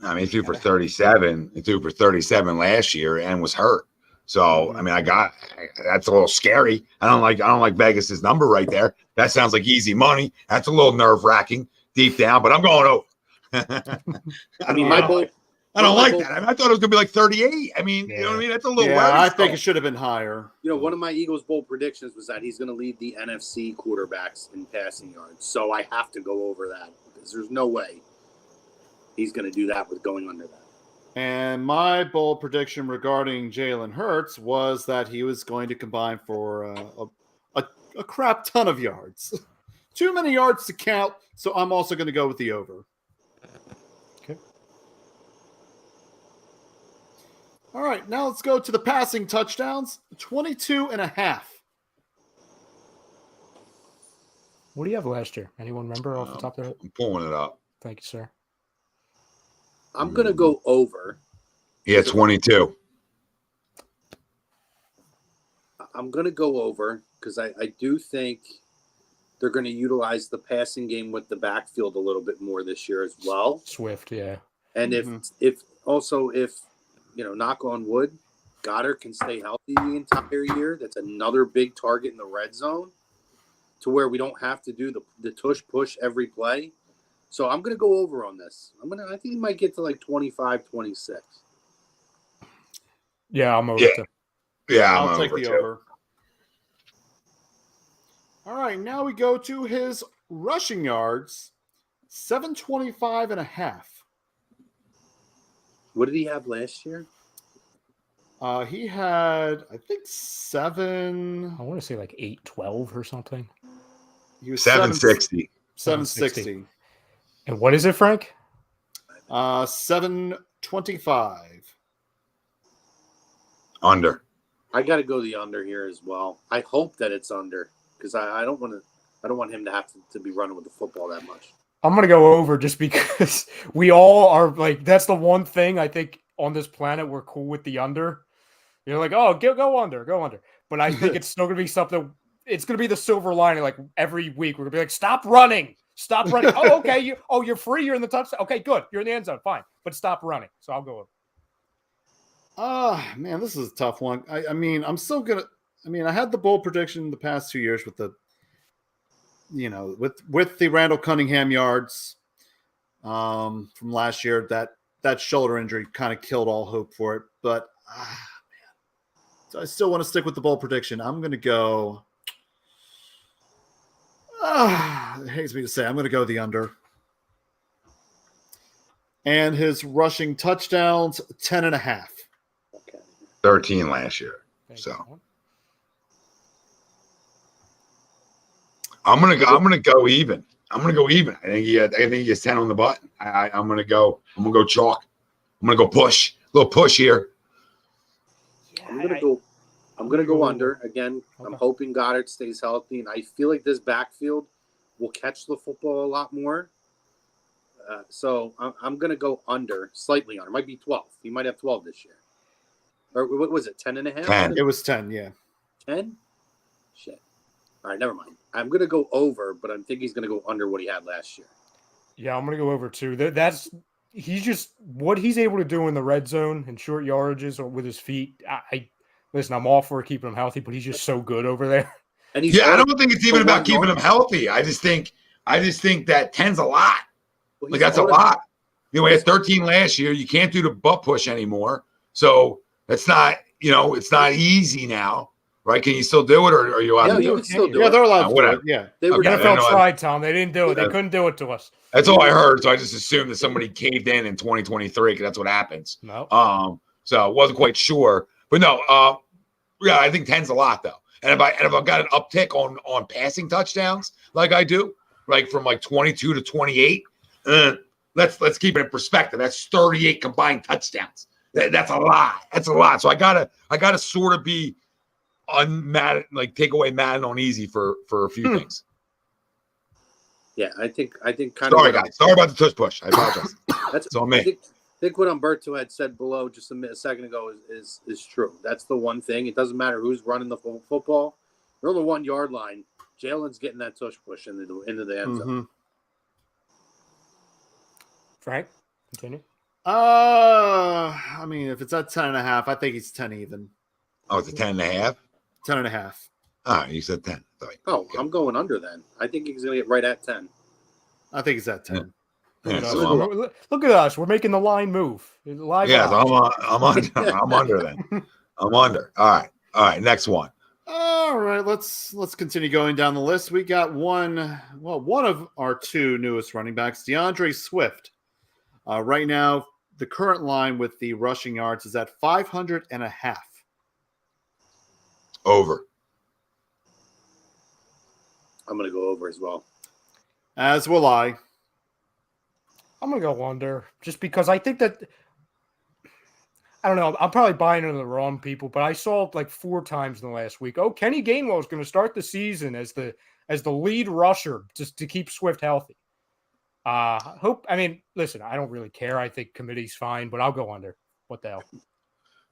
I mean, he threw for 37. He threw for 37 last year and was hurt. So, I mean, that's a little scary. I don't like Vegas's number right there. That sounds like easy money. That's a little nerve-wracking. deep down, but I'm going over. I mean, my bold. I don't my like bold- that. I thought it was gonna be like 38. I mean, you know what I mean? That's a little Yeah, I worrisome. think it should have been higher. You know, one of my Eagles bold predictions was that he's going to lead the NFC quarterbacks in passing yards. So I have to go over that because there's no way he's going to do that with going under that. And my bold prediction regarding Jalen Hurts was that he was going to combine for a crap ton of yards. Too many yards to count, so I'm also going to go with the over. Okay. All right, now let's go to the passing touchdowns. 22.5. What do you have last year? Anyone remember off the top of their head? I'm pulling it up. Thank you, sir. I'm going to go over. Yeah, 22. I'm going to go over because I do think they're going to utilize the passing game with the backfield a little bit more this year as well. Swift, yeah. And if you know, knock on wood, Goddard can stay healthy the entire year. That's another big target in the red zone to where we don't have to do the tush push every play. So I'm going to go over on this. I think he might get to like 25, 26. Yeah, I'm over Yeah. too. Yeah, I'll I'm take over the too. over. All right, now we go to his rushing yards. 725.5. What did he have last year? He had, I think, 7. I want to say like 812 or something. He was 760. 760. And what is it, Frank? 725. Under. I got to go the under here as well. I hope that it's under because I don't want him to have to be running with the football that much. I'm going to go over just because we all are like, that's the one thing I think on this planet we're cool with the under. You're like, oh, go under. But I think it's still going to be something. It's going to be the silver lining. Like every week, we're going to be like, stop running. Oh, okay. You're free. You're in the touchdown. Okay, good. You're in the end zone. Fine. But stop running. So I'll go over. Man, this is a tough one. I mean, I'm still going to. I mean, I had the bold prediction the past 2 years with the, with the Randall Cunningham yards from last year. That shoulder injury kind of killed all hope for it. But man, so I still want to stick with the bold prediction. I'm going to go. It hates me to say, I'm going to go the under. And his rushing touchdowns, 10.5. Okay. 13 last year. Thank So you. I'm gonna go even. I think he has 10 on the button. I'm gonna go chalk. I'm gonna go push. A little push here. I'm gonna go under again. Okay. I'm hoping Goddard stays healthy, and I feel like this backfield will catch the football a lot more. So I'm gonna go under, slightly under. It might be 12. He might have 12 this year. Or what was it? 10.5? 10. It was 10, yeah. 10? Shit. All right, never mind. I'm gonna go over, but I think he's gonna go under what he had last year. Yeah, I'm going to go over too. He's just what he's able to do in the red zone and short yardages or with his feet. Listen, I'm all for keeping him healthy, but he's just so good over there. And he's I don't think it's even for about 1 keeping yard. him healthy. I just think that 10's a lot. Well, Like he's that's a already- lot. He had 13 last year. You can't do the butt push anymore. So that's not, it's not easy now, right? Can you still do it, or are you allowed Yeah, to you do can it? still do Yeah, it. they're allowed to do Whatever. it, yeah. They were Okay, NFL I know. tried, Tom. They didn't do it. They couldn't do it to us. That's all I heard. So I just assumed that somebody caved in 2023 because that's what happens. No. So I wasn't quite sure, but no. Yeah, I think 10's a lot though. And if I've got an uptick on passing touchdowns like I do, like from like 22 to 28, let's keep it in perspective. That's 38 combined touchdowns. That's a lot. That's a lot. So I gotta sort of be take away Madden on easy for a few things. Yeah, I think kind Sorry, of. guys. Sorry about the tush push. I apologize. That's on me. I think what Umberto had said below just a second ago is true. That's the one thing. It doesn't matter who's running the football. You're on the 1 yard line. Jalen's getting that tush push into the end zone. Mm-hmm. Frank, continue. I mean, if it's at 10.5, I think he's 10 even. Oh, it's a 10.5. 10.5. All right, you said 10. Sorry. Oh, I'm going under then. I think he's going to get right at 10. I think he's at 10. Look at, Yeah, us. so Look at us. We're making the line move. Live yes, odds. I'm under. I'm under then. I'm under. All right. Next one. All right, let's continue going down the list. We got one of our two newest running backs, DeAndre Swift. Right now, the current line with the rushing yards is at 500.5. Over. I'm going to go over as well. As will I. I'm going to go under just because I think that I don't know. I'm probably buying into the wrong people, but I saw like 4 times in the last week. Oh, Kenny Gainwell is going to start the season as the lead rusher just to keep Swift healthy. Listen, I don't really care. I think committee's fine, but I'll go under. What the hell?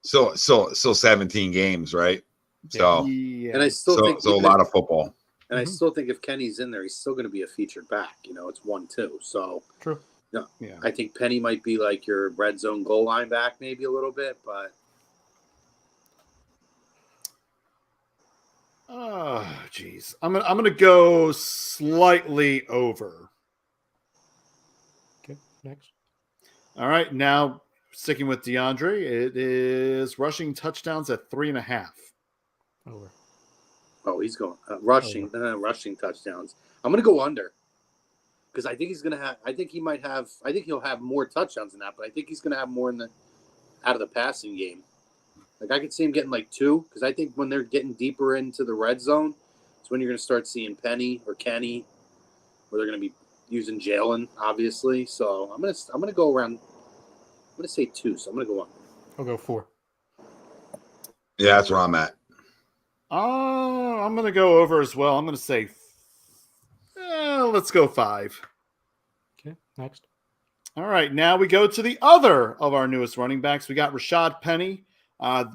So 17 games, right? So Yeah. And I still think a lot of football. And I still think if Kenny's in there, he's still going to be a featured back. It's 1-2. So True. Yeah. I think Penny might be like your red zone goal line back maybe a little bit, but Oh, geez. I'm gonna go slightly over. Okay, next. All right, now sticking with DeAndre, it is rushing touchdowns at 3.5. Over. oh, he's going rushing touchdowns. I'm going to go under. Because I think he's going to have. I think he'll have more touchdowns than that. But I think he's going to have more out of the passing game. Like I could see him getting like 2. Because I think when they're getting deeper into the red zone, it's when you're going to start seeing Penny or Kenny, where they're going to be using Jalen, obviously. So I'm gonna go around. I'm going to say 2. So I'm going to go under. I'll go 4. Yeah, that's where I'm at. I'm gonna go over as well. I'm gonna say, let's go 5. Okay, next. All right, now we go to the other of our newest running backs. We got Rashad Penny.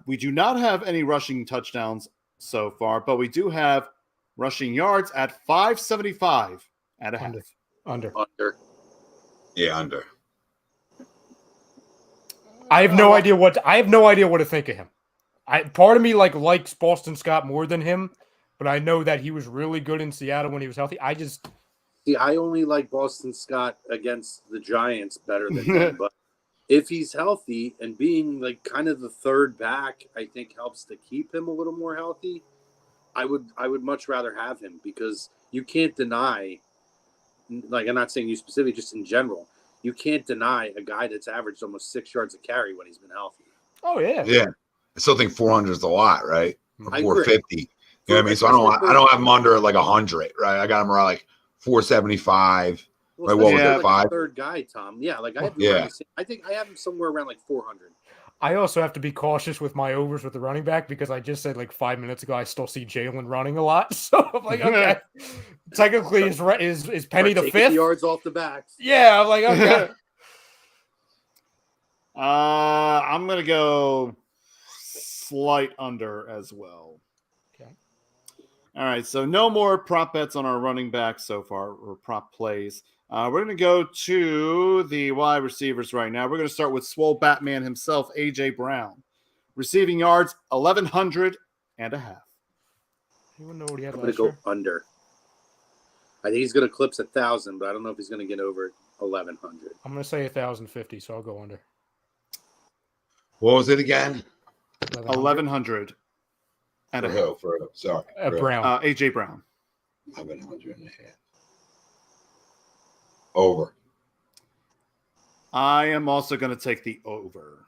We do not have any rushing touchdowns so far, but we do have rushing yards at 575 and a half. Under. Yeah, under. I have no idea what to think of him. Part of me likes Boston Scott more than him, but I know that he was really good in Seattle when he was healthy. I only like Boston Scott against the Giants better than him, but if he's healthy and being like kind of the third back, I think helps to keep him a little more healthy. I would much rather have him because you can't deny, like I'm not saying you specifically, just in general, you can't deny a guy that's averaged almost 6 yards a carry when he's been healthy. Oh yeah. Yeah. I still think 400 is a lot, right? I 450. You know what I mean? So I don't have him under like 100, right? I got him around like 475. Well, What was especially it, 5? Third guy, Tom. Yeah, like I think I have him somewhere around like 400. I also have to be cautious with my overs with the running back because I just said like 5 minutes ago I still see Jalen running a lot. So I'm like, okay. Technically, is Penny the 5th? Yards off the backs. Yeah, I'm like, okay. I'm gonna go slight under as well. Okay. All right, so no more prop bets on our running back so far, or prop plays. We're going to go to the wide receivers right now. We're going to start with Swole Batman himself, A.J. Brown. Receiving yards, 1,100 and a half. Anyone know what he had I'm last going to year? go under. I think he's going to eclipse 1,000, but I don't know if he's going to get over 1,100. I'm going to say 1,050, so I'll go under. What was it again? 1,100 and a half. For who? Sorry. Brown. A.J. Brown. 1,100 and a half. Over. I am also going to take the over.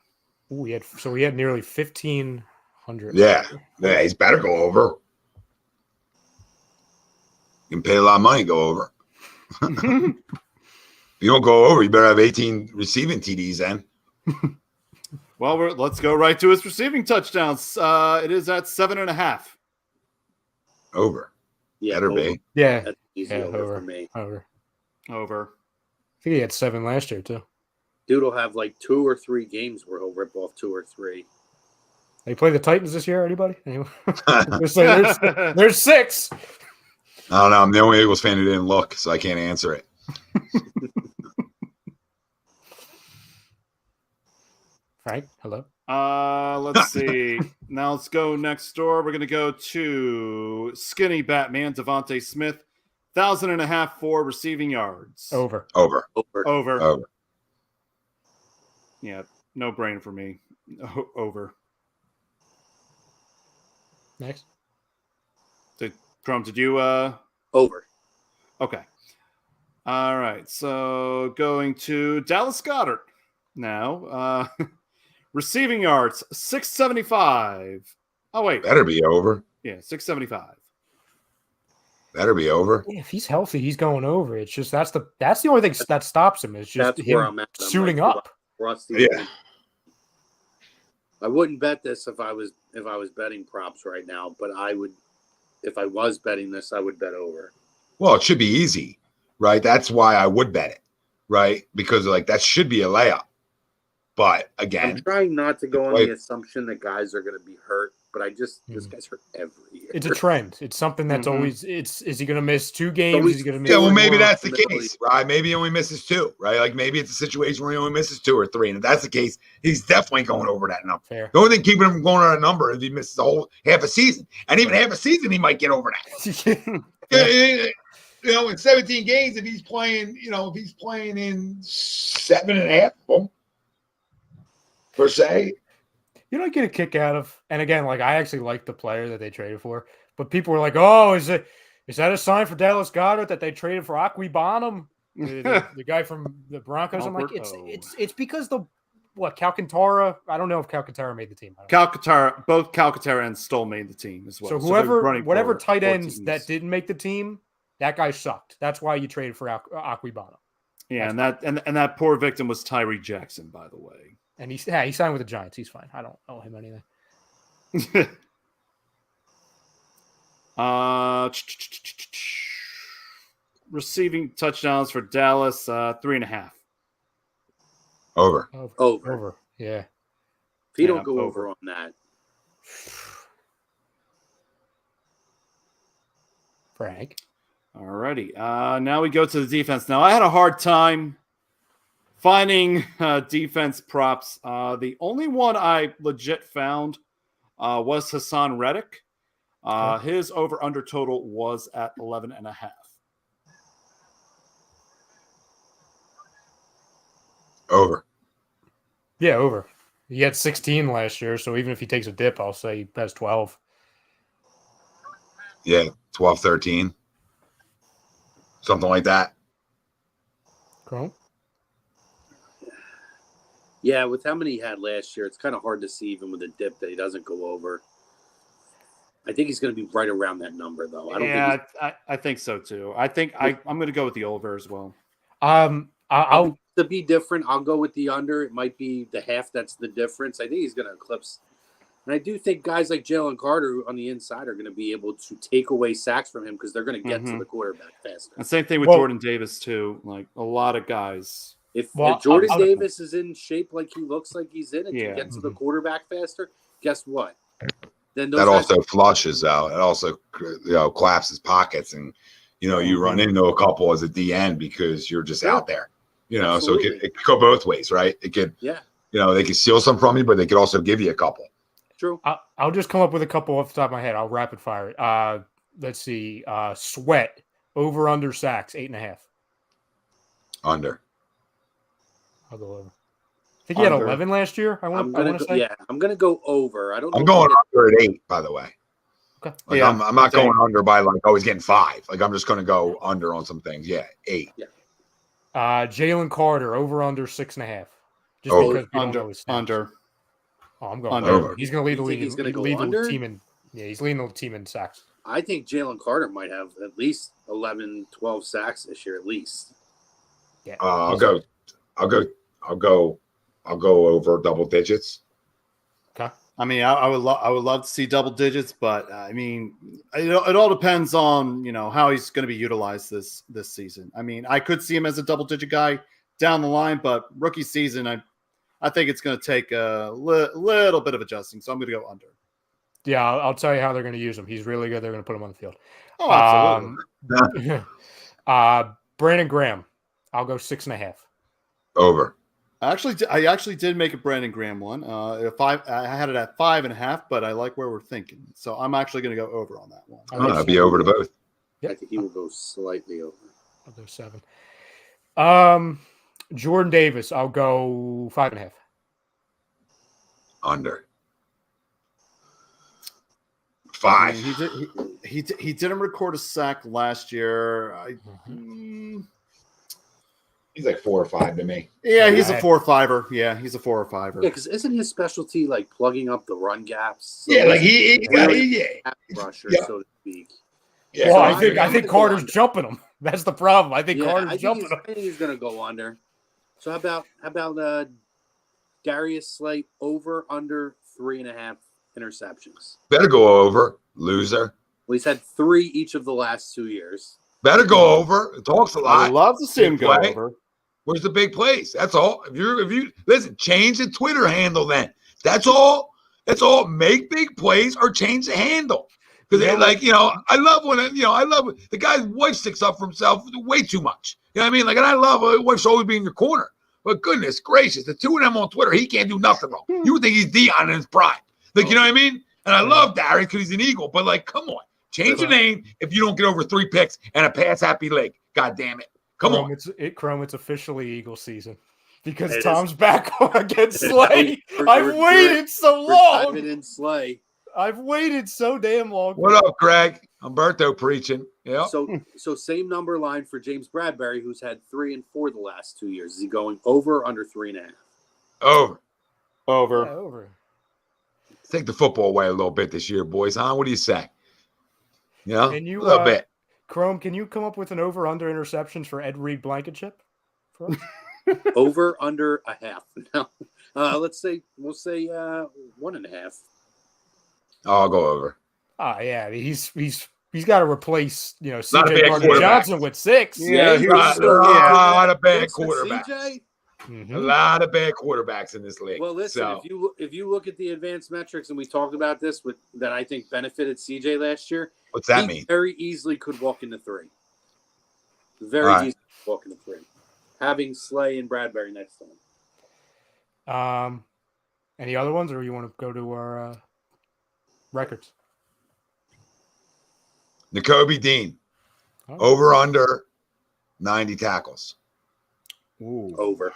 Ooh, he had nearly 1,500. Yeah, he's better go over. You can pay a lot of money to go over. If you don't go over, you better have 18 receiving TDs then. Well, let's go right to his receiving touchdowns. It is at 7.5. Over. Yeah, Better over. be. Yeah. That's easy Yeah, over over. for me. Over. I think he had 7 last year, too. Dude will have like 2 or 3 games where he'll rip off 2 or 3. They play the Titans this year, anybody? Anyway. There's 6. I don't know. I'm the only Eagles fan who didn't look, so I can't answer it. Frank, hello. Let's see. Now let's go next door. We're going to go to Skinny Batman, DeVonta Smith. 1,500 for receiving yards. Over. Over. Over. Over. Yeah, no brainer for me. Over. Next. Chrome, did you Over. Okay. All right. So going to Dallas Goedert now. Receiving yards, 675. Oh, wait. Better be over. Yeah, 675. Better be over. Yeah, if he's healthy, he's going over. It's just that's the only thing that stops him. It's just That's where him I'm at. I'm suiting like, up. Rusty. Yeah. I wouldn't bet this if I was betting props right now, but I would. If I was betting this, I would bet over. Well, it should be easy, right? That's why I would bet it, right? Because like that should be a layup. But I'm again, trying not to go on Wait. the assumption that guys are going to be hurt, but this guy's hurt every year. It's a trend. It's something that's always. Is he going to miss 2 games? Always Is he going to miss? yeah, well, Maybe maybe more that's the ultimately. case, right? Maybe he only misses 2, right? Like maybe it's a situation where he only misses 2 or 3. And if that's the case, he's definitely going over that number. Fair. The only thing keeping him from going on a number is he misses the whole half a season. And even half a season, he might get over that. You know, in 17 games, if he's playing in 7.5 of them, per se. You don't get a kick out of, and again, like I actually like the player that they traded for, but people were like, "Oh, is that a sign for Dallas Goedert that they traded for Aquibonum, the guy from the Broncos?" I'm like, it's because Calcaterra. I don't know if Calcaterra made the team. Both Calcaterra and Stoll made the team as well. So whatever tight ends that didn't make the team, that guy sucked. That's why you traded for Aquibonum. Yeah, and that poor victim was Tyree Jackson, by the way. And he signed with the Giants. He's fine. I don't owe him anything. Receiving touchdowns for Dallas, 3.5. Over. Over. Yeah. If you don't go over on that, Frank. Alrighty. Now we go to the defense. Now I had a hard time finding defense props. The only one I legit found was Haason Reddick. His over-under total was at 11.5. Over. Yeah, over. He had 16 last year, so even if he takes a dip, I'll say he has 12. Yeah, 12, 13. Something like that. Cool. yeah, with how many he had last year, it's kind of hard to see even with a dip that he doesn't go over. I think he's going to be right around that number, though. I think so too. I think I'm going to go with the over as well. I'll to be different, I'll go with the under. It might be the half that's the difference. I think he's going to eclipse. And I do think guys like Jalen Carter on the inside are going to be able to take away sacks from him because they're going to get to the quarterback faster. And same thing with Jordan Davis too. Like a lot of guys. If Jordan Davis is in shape like he looks like he's in and can get to the quarterback faster, guess what? Then that also flushes out. It also collapses pockets, and you run into a couple as a DN because you're just out there. So it could go both ways, right? It could, they could steal some from you, but they could also give you a couple. True. I'll just come up with a couple off the top of my head. I'll rapid fire it. Let's see. Sweat over under sacks 8.5. Under. I'll go over. I think he had 11 last year. I want to say. Yeah, I'm going to go over. I'm going under at 8, by the way. Okay. Like I'm not going under by he's getting 5. Like I'm just going to go under on some things. Yeah, 8. Yeah. Jalen Carter over under 6.5. Just over. Because we don't know his stats. Under. Oh, I'm going over. He's going to lead the league. He's going to go lead under? the team in. Yeah, he's leading the team in sacks. I think Jalen Carter might have at least 11, 12 sacks this year, at least. Yeah. I'll go over double digits. Okay. I mean, I would love to see double digits, but I mean, it all depends on how he's going to be utilized this season. I mean, I could see him as a double digit guy down the line, but rookie season, I think it's going to take a little bit of adjusting. So I'm going to go under. Yeah, I'll tell you how they're going to use him. He's really good. They're going to put him on the field. Oh, absolutely. Brandon Graham, I'll go 6.5. Over. I actually did make a Brandon Graham one. I had it at 5.5, but I like where we're thinking. So I'm actually going to go over on that one. I'll be over to both. Yep. I think he will go slightly over. I'll go 7. Jordan Davis, I'll go 5.5. Under. I 5. mean, he didn't record a sack last year. He's like 4 or 5 to me. Yeah, he's a 4 or 5er. Yeah, he's a 4 or 5er. Yeah, because isn't his specialty like plugging up the run gaps? So Yeah, like he's he a rusher, Yeah. so to speak. yeah. Well, So I think I'm gonna go Carter's under. jumping him. That's the problem. I think Yeah, Carter's jumping him. I think he's going to go under. So how about Darius Slay over under 3.5 interceptions? Better go over, loser. Well, he's had 3 each of the last 2 years. Better go over. It talks a I lot. love to see him go Play. over. Where's the big plays? That's all. If you listen, change the Twitter handle then. That's all. That's all. Make big plays or change the handle. Because I love when the guy's wife sticks up for himself way too much. You know what I mean? Like, and I love a wife should always be in your corner. But goodness gracious, the two of them on Twitter, he can't do nothing wrong. You would think he's Dion in his prime. Like, you know what I mean? And I love Darius because he's an Eagle. But like, come on, change your name if you don't get over 3 picks and a pass happy leg. God damn it. Come on. Chrome, it's officially Eagle season because It Tom's back against It is. Slay. I've waited so long. Diving in Slay. I've waited so damn long. What up, Greg? Humberto preaching. Yeah. So same number line for James Bradbury, who's had 3 and 4 the last 2 years. Is he going over or under 3.5? Over. Over. Yeah, over. Take the football away a little bit this year, boys. Huh? What do you say? You know, And you, a little bit. Chrome, can you come up with an over under interceptions for Ed Reed Blankenship? For us? Over under a half. No. We'll say 1.5. I'll go over. Yeah, he's got to replace Not a CJ bad Gardner quarterback. Johnson with 6. Yeah, he A was lot of bad Listen, quarterbacks. CJ? Mhm. A lot of bad quarterbacks in this league. Well, listen, So, if you look at the advanced metrics, and we talked about this that I think benefited CJ last year, what's that he mean? very easily could walk into 3. Very All right. easily could walk into 3. Having Slay and Bradbury next to him. Any other ones, or you want to go to our records? N'Kobe Dean, Oh. over under 90 tackles. Ooh. Over.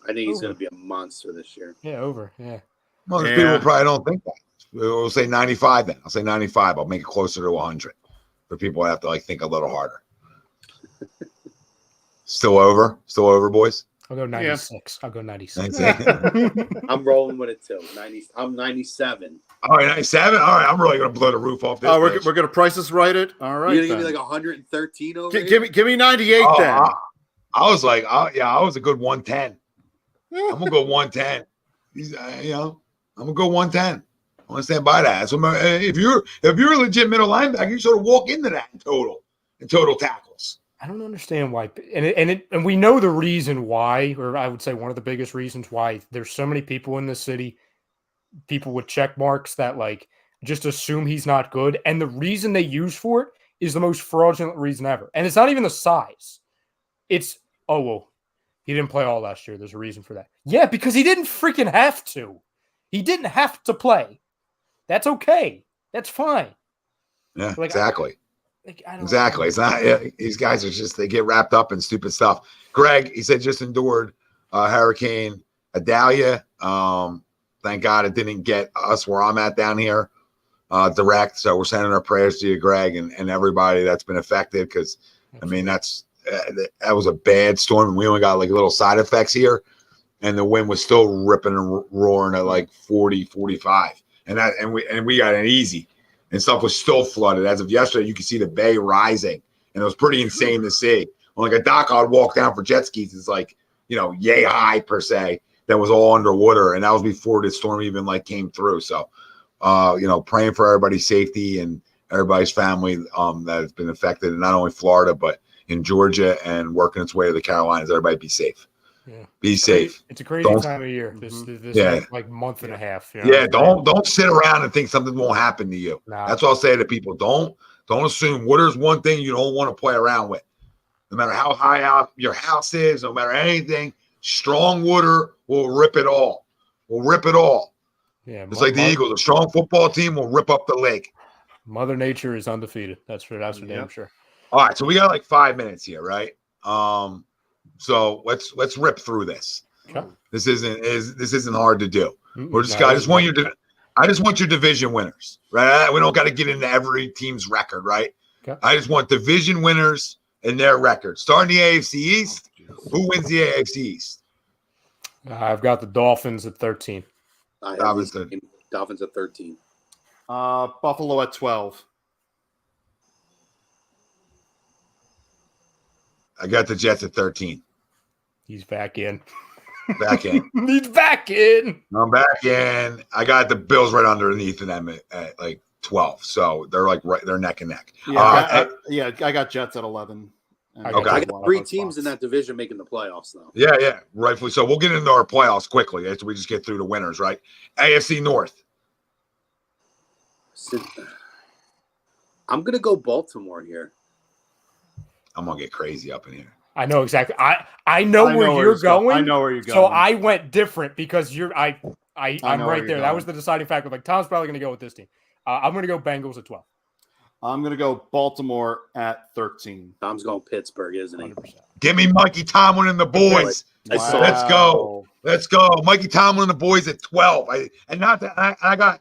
I think he's Over. going to be a monster this year. Yeah, over. Yeah. Most Yeah. people probably don't think that. We'll say 95 then. I'll say 95. I'll make it closer to 100. For people that have to think a little harder. Still over? Still over, boys? I'll go 96. I'll go 96. I'm rolling with it too. 90. I'm 97. All right, 97. All right, I'm really going to blow the roof off this. Oh, we're bitch. going to price this right it. All right. You're going to then. give me like 113 over here? give me 98 Oh, then. I was like, I was a good 110. I'm gonna go 110. I'm gonna go 110. I want to stand by that. So if you're a legit middle linebacker, you sort of walk into that in total tackles. I don't understand why, and we know the reason why, or I would say one of the biggest reasons why there's so many people in this city, people with check marks that just assume he's not good, and the reason they use for it is the most fraudulent reason ever, and it's not even the size. It's he didn't play all last year. There's a reason for that. Yeah, because he didn't freaking have to. He didn't have to play. That's okay. That's fine. Yeah, exactly. I don't Exactly. It's not. Yeah, these guys are they get wrapped up in stupid stuff. Greg, he said, just endured Hurricane Adalia. Thank God it didn't get us where I'm at down here direct. So we're sending our prayers to you, Greg, and everybody that's been affected. Because I mean, that was a bad storm, and we only got little side effects here, and the wind was still ripping and roaring at 40, 45, and we got an easy. And stuff was still flooded. As of yesterday, you could see the bay rising, and it was pretty insane to see. Like a dock I'd walk down for jet skis is yay high per se. That was all underwater, and that was before the storm even came through. So, praying for everybody's safety and everybody's family that has been affected, and not only Florida but in Georgia and working its way to the Carolinas. Everybody be safe. Yeah. Be safe. It's a crazy time of year. This month and a half. Yeah, don't sit around and think something won't happen to you. Nah. That's what I'll say to people. Don't assume. Water's one thing you don't want to play around with. No matter how high out your house is, no matter anything, strong water will rip it all. Yeah, It's like the Eagles. A strong football team will rip up the lake. Mother Nature is undefeated. That's for damn sure. All right, so we got like 5 minutes here, right? So let's rip through this. Okay. This isn't hard to do. We're just No, I just want your division winners, right? We don't got to get into every team's record, right? Okay. I just want division winners and their record. Starting the AFC East, who wins the AFC East? I've got the Dolphins at 13. Dolphins at 13. Buffalo at 12. I got the Jets at 13. He's back in. Back in. He's back in. I'm back in. I got the Bills right underneath them at like 12. So they're like they're neck and neck. Yeah, I got Jets at 11. Okay. I got 3 teams in that division making the playoffs, though. Yeah, rightfully so. We'll get into our playoffs quickly after we just get through the winners, right? AFC North. I'm going to go Baltimore here. I'm going to get crazy up in here. I know exactly. I know where you're going. I know where you're going. So I went different because I'm right there. That was going. the deciding factor. Like Tom's probably going to go with this team. I'm going to go Bengals at 12. I'm going to go Baltimore at 13. Tom's going Pittsburgh, isn't he? 100%. Give me Mikey Tomlin and the boys. Wow. Let's go. Mikey Tomlin and the boys at 12. I got,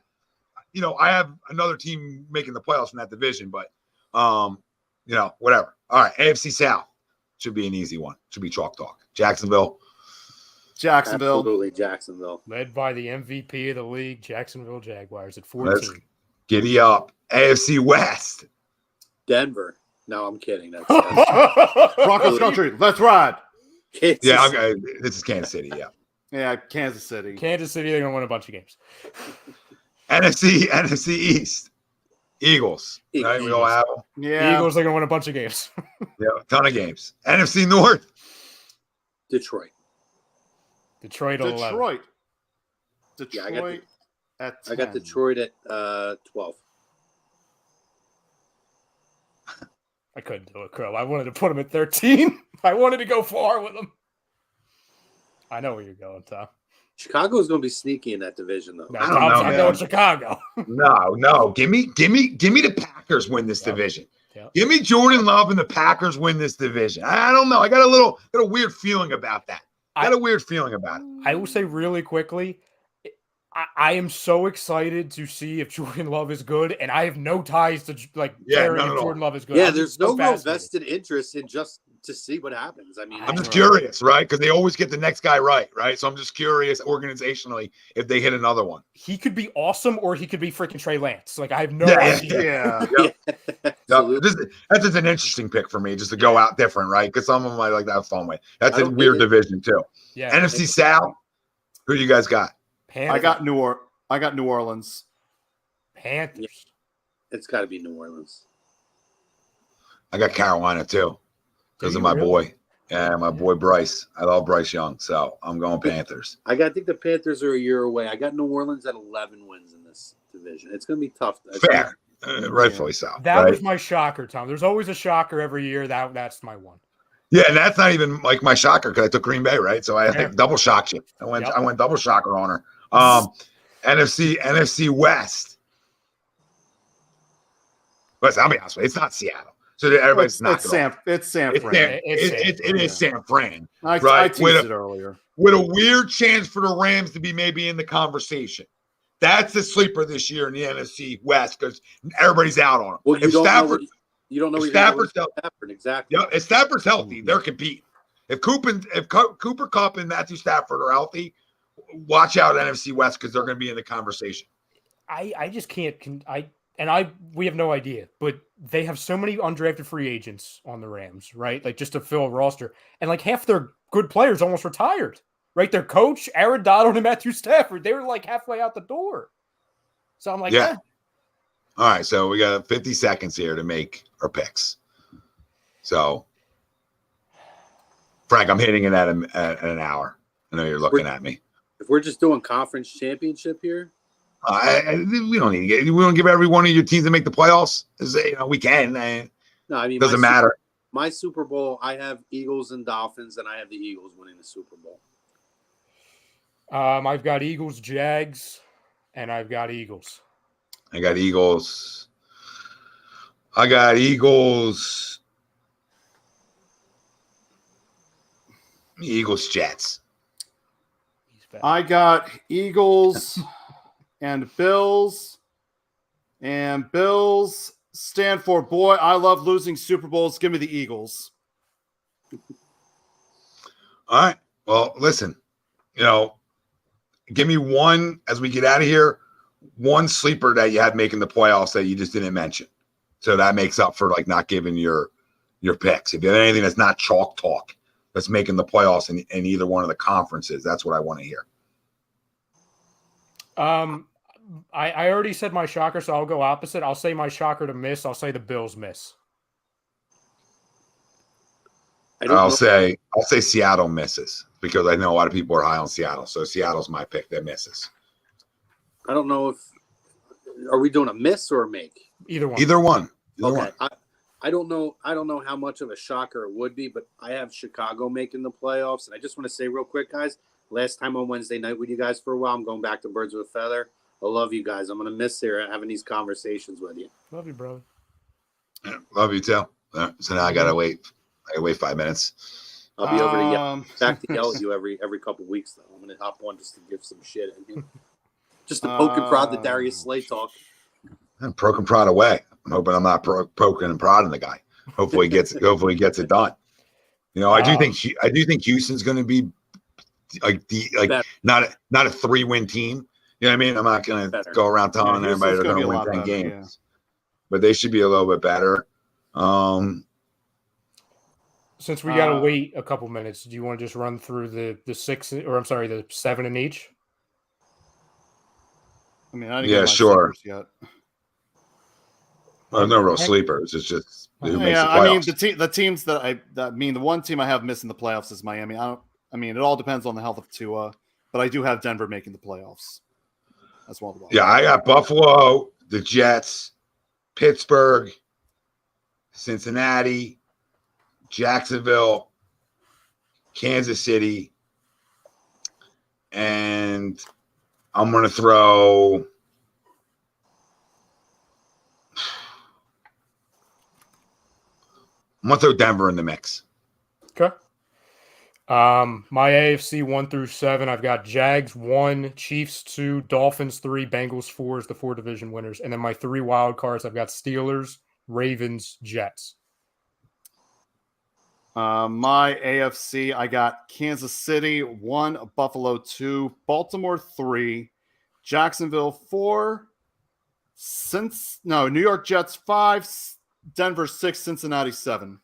I have another team making the playoffs in that division, but, whatever. All right, AFC South should be an easy one. Should be chalk talk. Jacksonville. Absolutely, Jacksonville. Led by the MVP of the league, Jacksonville Jaguars at 14. Giddy up. AFC West. Denver. No, I'm kidding. That's Broncos country. Let's ride. Yeah, okay. This is Kansas City. Yeah. Yeah, Kansas City. Kansas City, they're going to win a bunch of games. NFC East. Eagles. Right? We all have them. Yeah. Eagles are going to win a bunch of games. Yeah, a ton of games. NFC North. Detroit. Detroit at 11. Detroit at 10. I got Detroit at 12. I couldn't do it, Crow. I wanted to put him at 13. I wanted to go far with him. I know where you're going, Tom. Chicago is going to be sneaky in that division, though. No, I don't Tom's know, not man. going Chicago. No. Give me the Packers win this division. Yep. Give me Jordan Love and the Packers win this division. I don't know. I got a weird feeling about that. I will say really quickly, I am so excited to see if Jordan Love is good, and I have no ties to caring if Jordan Love is good. Yeah, I'm there's so no real fascinated. vested interest in just to see what happens. I mean, I'm just curious, right? Because they always get the next guy right? So I'm just curious organizationally if they hit another one. He could be awesome, or he could be freaking Trey Lance. Like I have no idea. Yeah. That's just an interesting pick for me, just to go out different, right? Because some of them I like to have fun with. That's a weird division too. Yeah. NFC South. Who do you guys got? Panthers. I got New Orleans. Panthers. it's got to be New Orleans. I got Carolina too, because of my boy. Yeah, my boy Bryce. I love Bryce Young, so I'm going Panthers. I think the Panthers are a year away. I got New Orleans at 11 wins in this division. It's going to be tough. Fair, rightfully so. That was my shocker, Tom. There's always a shocker every year. That's my one. Yeah, and that's not even like my shocker because I took Green Bay, right? So I think double shocked you. I went double shocker on her. NFC West. Listen, I'll be honest with you, it's not Seattle. So everybody's not. It's San Fran. It is San Fran. I right? teased it earlier. With a weird chance for the Rams to be maybe in the conversation. That's the sleeper this year in the NFC West because everybody's out on them. Well, you don't know Stafford exactly. Yeah, if Stafford's healthy, they're competing. If Cooper Kupp and Matthew Stafford are healthy, watch out NFC West because they're going to be in the conversation. I just can't. We have no idea, but they have so many undrafted free agents on the Rams, right? Like just to fill a roster, and like half their good players almost retired, right? Their coach, Aaron Donald and Matthew Stafford, they were like halfway out the door. So I'm like, yeah. All right, so we got 50 seconds here to make our picks. So, Frank, I'm hitting it at an hour. I know you're looking at me. If we're just doing conference championship here, we don't need to we don't give every one of your teams to make the playoffs. We can. No, I mean doesn't matter. My Super Bowl, I have Eagles and Dolphins, and I have the Eagles winning the Super Bowl. I've got Eagles, Jags, and I've got Eagles. I got Eagles. Eagles, Jets. I got Eagles and Bills. And Bills stand for, boy, I love losing Super Bowls. Give me the Eagles. All right. Well, listen, give me one as we get out of here, one sleeper that you had making the playoffs that you just didn't mention. So that makes up for like not giving your picks. If you have anything that's not chalk talk that's making the playoffs in either one of the conferences, that's what I want to hear. I already said my shocker, so I'll go opposite. I'll say my shocker to miss. I'll say the Bills miss. I'll say Seattle misses because I know a lot of people are high on Seattle. So Seattle's my pick that misses. I don't know if are we doing a miss or a make? Either one. Either one. Okay. I don't know how much of a shocker it would be, but I have Chicago making the playoffs. And I just want to say real quick, guys, last time on Wednesday night with you guys for a while, I'm going back to Birds with a Feather. I love you guys. I'm going to miss having these conversations with you. Love you, brother. Yeah, love you too. So now I gotta wait. 5 minutes. I'll be over to back to yell at you every couple weeks though. I'm going to hop on just to give some shit in here. Just to poke and prod the Darius Slay talk. And poke and prod away. I'm hoping I'm not poking and prodding the guy. Hopefully he gets it done. I do think Houston's going to be not a 3-win team. You know what I mean? I'm not going to go around telling everybody they're going to win 10 games, but they should be a little bit better. Since we got to wait a couple minutes, do you want to just run through the 7 in each? I mean, I didn't get my sure. Yet. Well, no real sleepers. It's just who makes the playoffs. I mean, the teams the one team I have missing the playoffs is Miami. It all depends on the health of Tua, but I do have Denver making the playoffs. That's one of the. Yeah, I got Buffalo, the Jets, Pittsburgh, Cincinnati, Jacksonville, Kansas City, and I'm going to throw Denver in the mix. Okay. My AFC 1 through 7, I've got Jags 1, Chiefs 2, Dolphins 3, Bengals 4 as the 4 division winners. And then my 3 wild cards, I've got Steelers, Ravens, Jets. My AFC, I got Kansas City 1, Buffalo 2, Baltimore 3, Jacksonville 4, New York Jets 5, Denver 6, Cincinnati 7.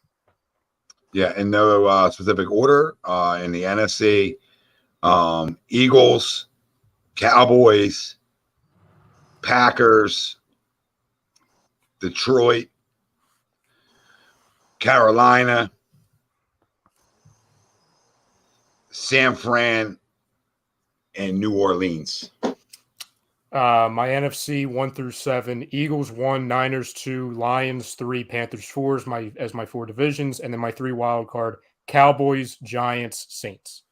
Yeah, in no specific order. In the NFC, Eagles, Cowboys, Packers, Detroit, Carolina, San Fran, and New Orleans. My NFC 1 through 7, Eagles 1, Niners 2, Lions 3, Panthers 4 as my 4 divisions, and then my 3 wild card, Cowboys, Giants, Saints.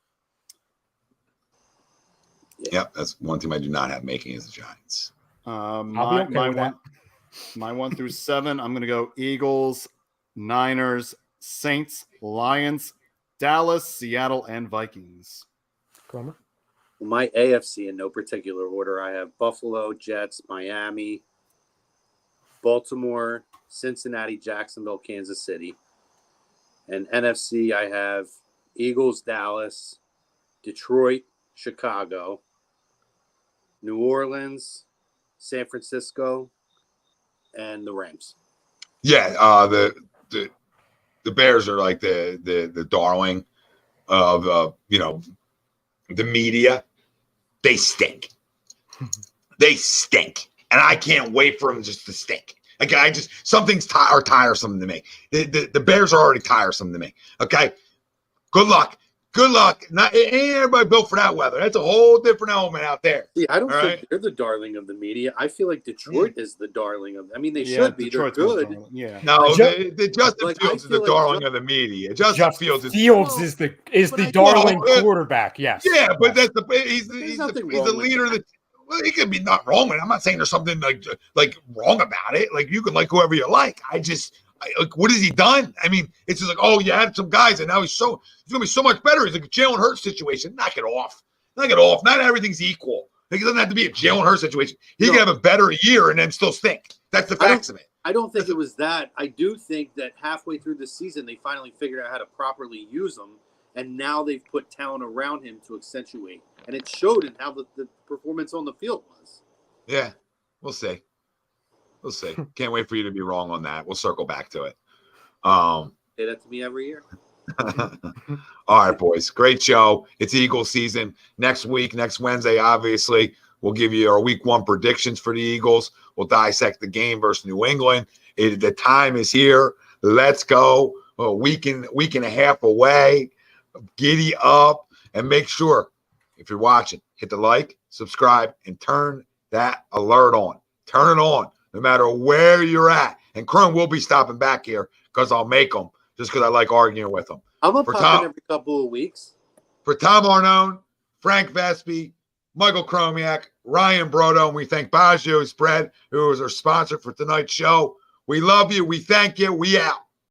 Yep, that's one team I do not have making is the Giants. My 1 through 7, I'm going to go Eagles, Niners, Saints, Lions, Dallas, Seattle, and Vikings. Cromer? My AFC in no particular order, I have Buffalo, Jets, Miami, Baltimore, Cincinnati, Jacksonville, Kansas City. And NFC, I have Eagles, Dallas, Detroit, Chicago, New Orleans, San Francisco, and the Rams. Yeah, the Bears are like the darling of the media. They stink. They stink, and I can't wait for them just to stink. Okay, something's tiresome to me. The Bears are already tiresome to me. Okay, good luck. Good luck. Not ain't everybody built for that weather. That's a whole different element out there. See, I don't think they're the darling of the media. I feel like Detroit is the darling of. I mean, they should be. Detroit's they're good. Yeah. No, the Justin Fields is the darling of the media. Justin Fields is the darling quarterback. Yes. Yeah, but that's he's the leader of the. Well, he could be not wrong with it. I'm not saying there's something like wrong about it. Like you can like whoever you like. Like, what has he done? I mean, it's just like, oh, you had some guys, and now he's going to be so much better. He's like a Jalen Hurts situation. Knock it off. Not everything's equal. Like, it doesn't have to be a Jalen Hurts situation. He can have a better year and then still stink. That's the facts of it. I don't think it was that. I do think that halfway through the season, they finally figured out how to properly use him, and now they've put talent around him to accentuate. And it showed in how the performance on the field was. Yeah, we'll see. We'll see. Can't wait for you to be wrong on that. We'll circle back to it. Say that to me every year. All right, boys. Great show. It's Eagles season. Next Wednesday, obviously, we'll give you our week 1 predictions for the Eagles. We'll dissect the game versus New England. The time is here. Let's go. A week and a half away. Giddy up. And make sure, if you're watching, hit the like, subscribe, and turn that alert on. Turn it on, no matter where you're at. And Crone will be stopping back here because I'll make them just because I like arguing with them. I'm going to pop in every couple of weeks. For Tom Arnone, Frank Vespi, Michael Chromiak, Ryan Brodo, and we thank Baggio's Bread, who is our sponsor for tonight's show. We love you. We thank you. We out.